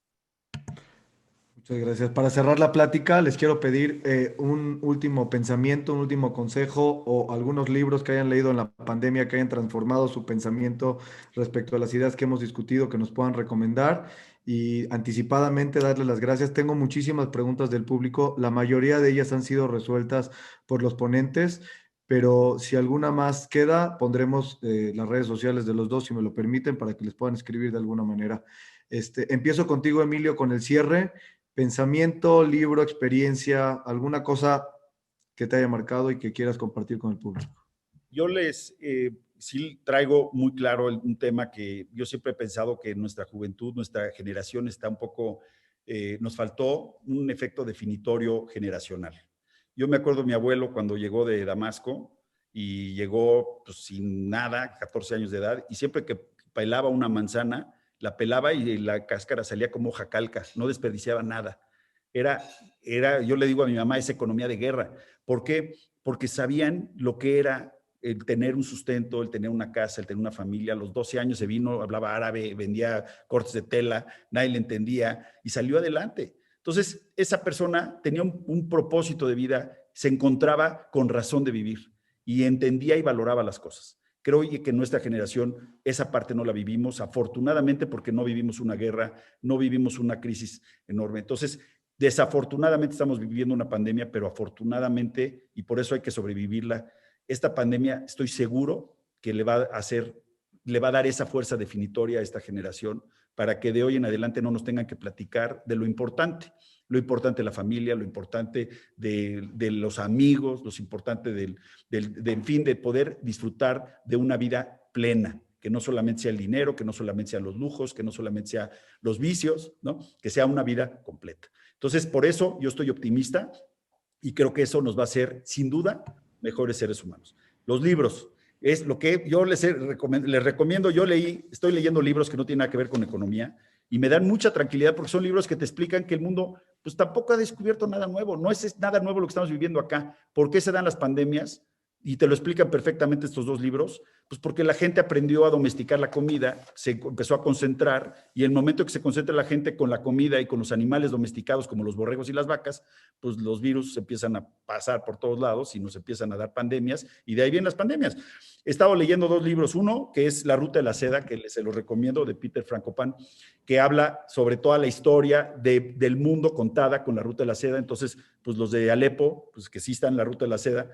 Muchas gracias. Para cerrar la plática, les quiero pedir un último pensamiento, un último consejo o algunos libros que hayan leído en la pandemia que hayan transformado su pensamiento respecto a las ideas que hemos discutido, que nos puedan recomendar y anticipadamente darles las gracias. Tengo muchísimas preguntas del público, la mayoría de ellas han sido resueltas por los ponentes, pero si alguna más queda, pondremos las redes sociales de los dos, si me lo permiten, para que les puedan escribir de alguna manera. Empiezo contigo, Emilio, con el cierre. Pensamiento, libro, experiencia, alguna cosa que te haya marcado y que quieras compartir con el público. Yo sí traigo muy claro un tema que yo siempre he pensado que nuestra juventud, nuestra generación está un poco, nos faltó un efecto definitorio generacional. Yo me acuerdo de mi abuelo cuando llegó de Damasco y llegó pues, sin nada, 14 años de edad, y siempre que pelaba una manzana, la pelaba y la cáscara salía como hoja calca, no desperdiciaba nada. Yo le digo a mi mamá, es economía de guerra. ¿Por qué? Porque sabían lo que era el tener un sustento, el tener una casa, el tener una familia. A los 12 años se vino, hablaba árabe, vendía cortes de tela, nadie le entendía y salió adelante. Entonces, esa persona tenía un propósito de vida, se encontraba con razón de vivir y entendía y valoraba las cosas. Creo que en nuestra generación esa parte no la vivimos, afortunadamente, porque no vivimos una guerra, no vivimos una crisis enorme. Entonces, desafortunadamente estamos viviendo una pandemia, pero afortunadamente, y por eso hay que sobrevivirla, esta pandemia estoy seguro que le va a dar esa fuerza definitoria a esta generación para que de hoy en adelante no nos tengan que platicar de lo importante de la familia, lo importante de los amigos, lo importante en fin, de poder disfrutar de una vida plena, que no solamente sea el dinero, que no solamente sean los lujos, que no solamente sean los vicios, ¿no? Que sea una vida completa. Entonces, por eso yo estoy optimista y creo que eso nos va a hacer, sin duda, mejores seres humanos. Los libros, es lo que yo les recomiendo, estoy leyendo libros que no tienen nada que ver con economía y me dan mucha tranquilidad porque son libros que te explican que el mundo pues tampoco ha descubierto nada nuevo, no es nada nuevo lo que estamos viviendo acá. ¿Por qué se dan las pandemias? Y te lo explican perfectamente estos dos libros, pues porque la gente aprendió a domesticar la comida, se empezó a concentrar, y el momento que se concentra la gente con la comida y con los animales domesticados como los borregos y las vacas, pues los virus se empiezan a pasar por todos lados y nos empiezan a dar pandemias, y de ahí vienen las pandemias. He estado leyendo dos libros, uno que es La Ruta de la Seda, que se lo recomiendo, de Peter Frankopan, que habla sobre toda la historia del mundo contada con la Ruta de la Seda. Entonces, pues los de Alepo, pues que sí están en la Ruta de la Seda,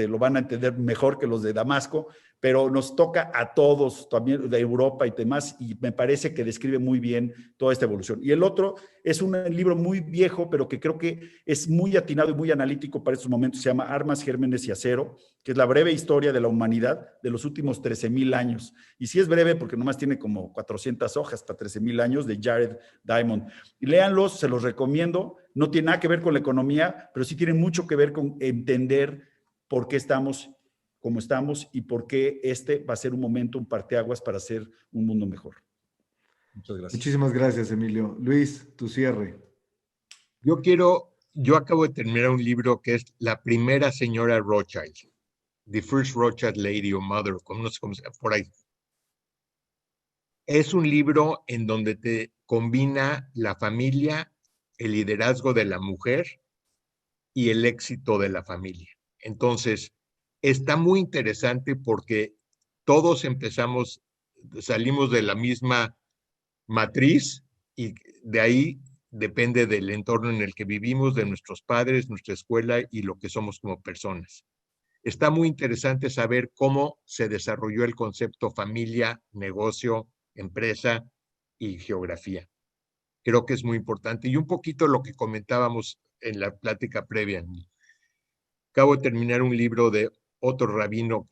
lo van a entender mejor que los de Damasco, pero nos toca a todos, también de Europa y demás, y me parece que describe muy bien toda esta evolución. Y el otro es un libro muy viejo, pero que creo que es muy atinado y muy analítico para estos momentos, se llama Armas, Gérmenes y Acero, que es la breve historia de la humanidad de los últimos 13,000 años. Y sí es breve porque nomás tiene como 400 hojas para 13,000 años, de Jared Diamond. Y léanlos, se los recomiendo, no tiene nada que ver con la economía, pero sí tiene mucho que ver con entender por qué estamos como estamos y por qué va a ser un momento, un parteaguas para hacer un mundo mejor. Muchas gracias. Muchísimas gracias, Emilio. Luis, tu cierre. Yo acabo de terminar un libro que es La primera señora Rothschild, The First Rothschild Lady or Mother, no sé cómo se llama, por ahí. Es un libro en donde te combina la familia, el liderazgo de la mujer y el éxito de la familia. Entonces, está muy interesante porque todos salimos de la misma matriz y de ahí depende del entorno en el que vivimos, de nuestros padres, nuestra escuela y lo que somos como personas. Está muy interesante saber cómo se desarrolló el concepto familia, negocio, empresa y geografía. Creo que es muy importante. Y un poquito lo que comentábamos en la plática previa. Acabo de terminar un libro de otro rabino,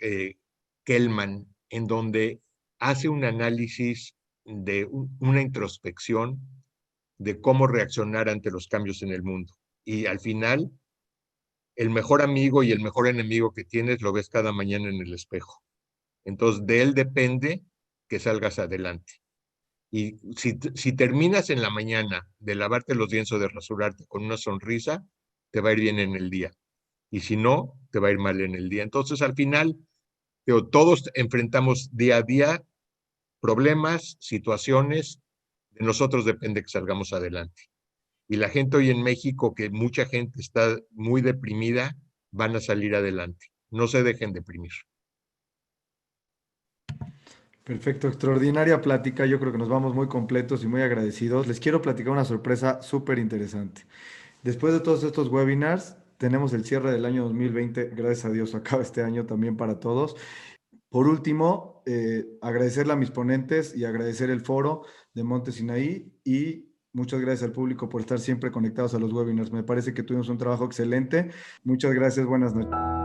Kelman, en donde hace un análisis de una introspección de cómo reaccionar ante los cambios en el mundo. Y al final, el mejor amigo y el mejor enemigo que tienes lo ves cada mañana en el espejo. Entonces, de él depende que salgas adelante. Y si terminas en la mañana de lavarte los dientes o de rasurarte con una sonrisa, te va a ir bien en el día. Y si no, te va a ir mal en el día. Entonces, al final, todos enfrentamos día a día problemas, situaciones, de nosotros depende que salgamos adelante. Y la gente hoy en México, que mucha gente está muy deprimida, van a salir adelante. No se dejen deprimir. Perfecto, extraordinaria plática. Yo creo que nos vamos muy completos y muy agradecidos. Les quiero platicar una sorpresa súper interesante. Después de todos estos webinars, tenemos el cierre del año 2020. Gracias a Dios, acaba este año también para todos. Por último, agradecerle a mis ponentes y agradecer el foro de Monte Sinaí y muchas gracias al público por estar siempre conectados a los webinars. Me parece que tuvimos un trabajo excelente. Muchas gracias, buenas noches.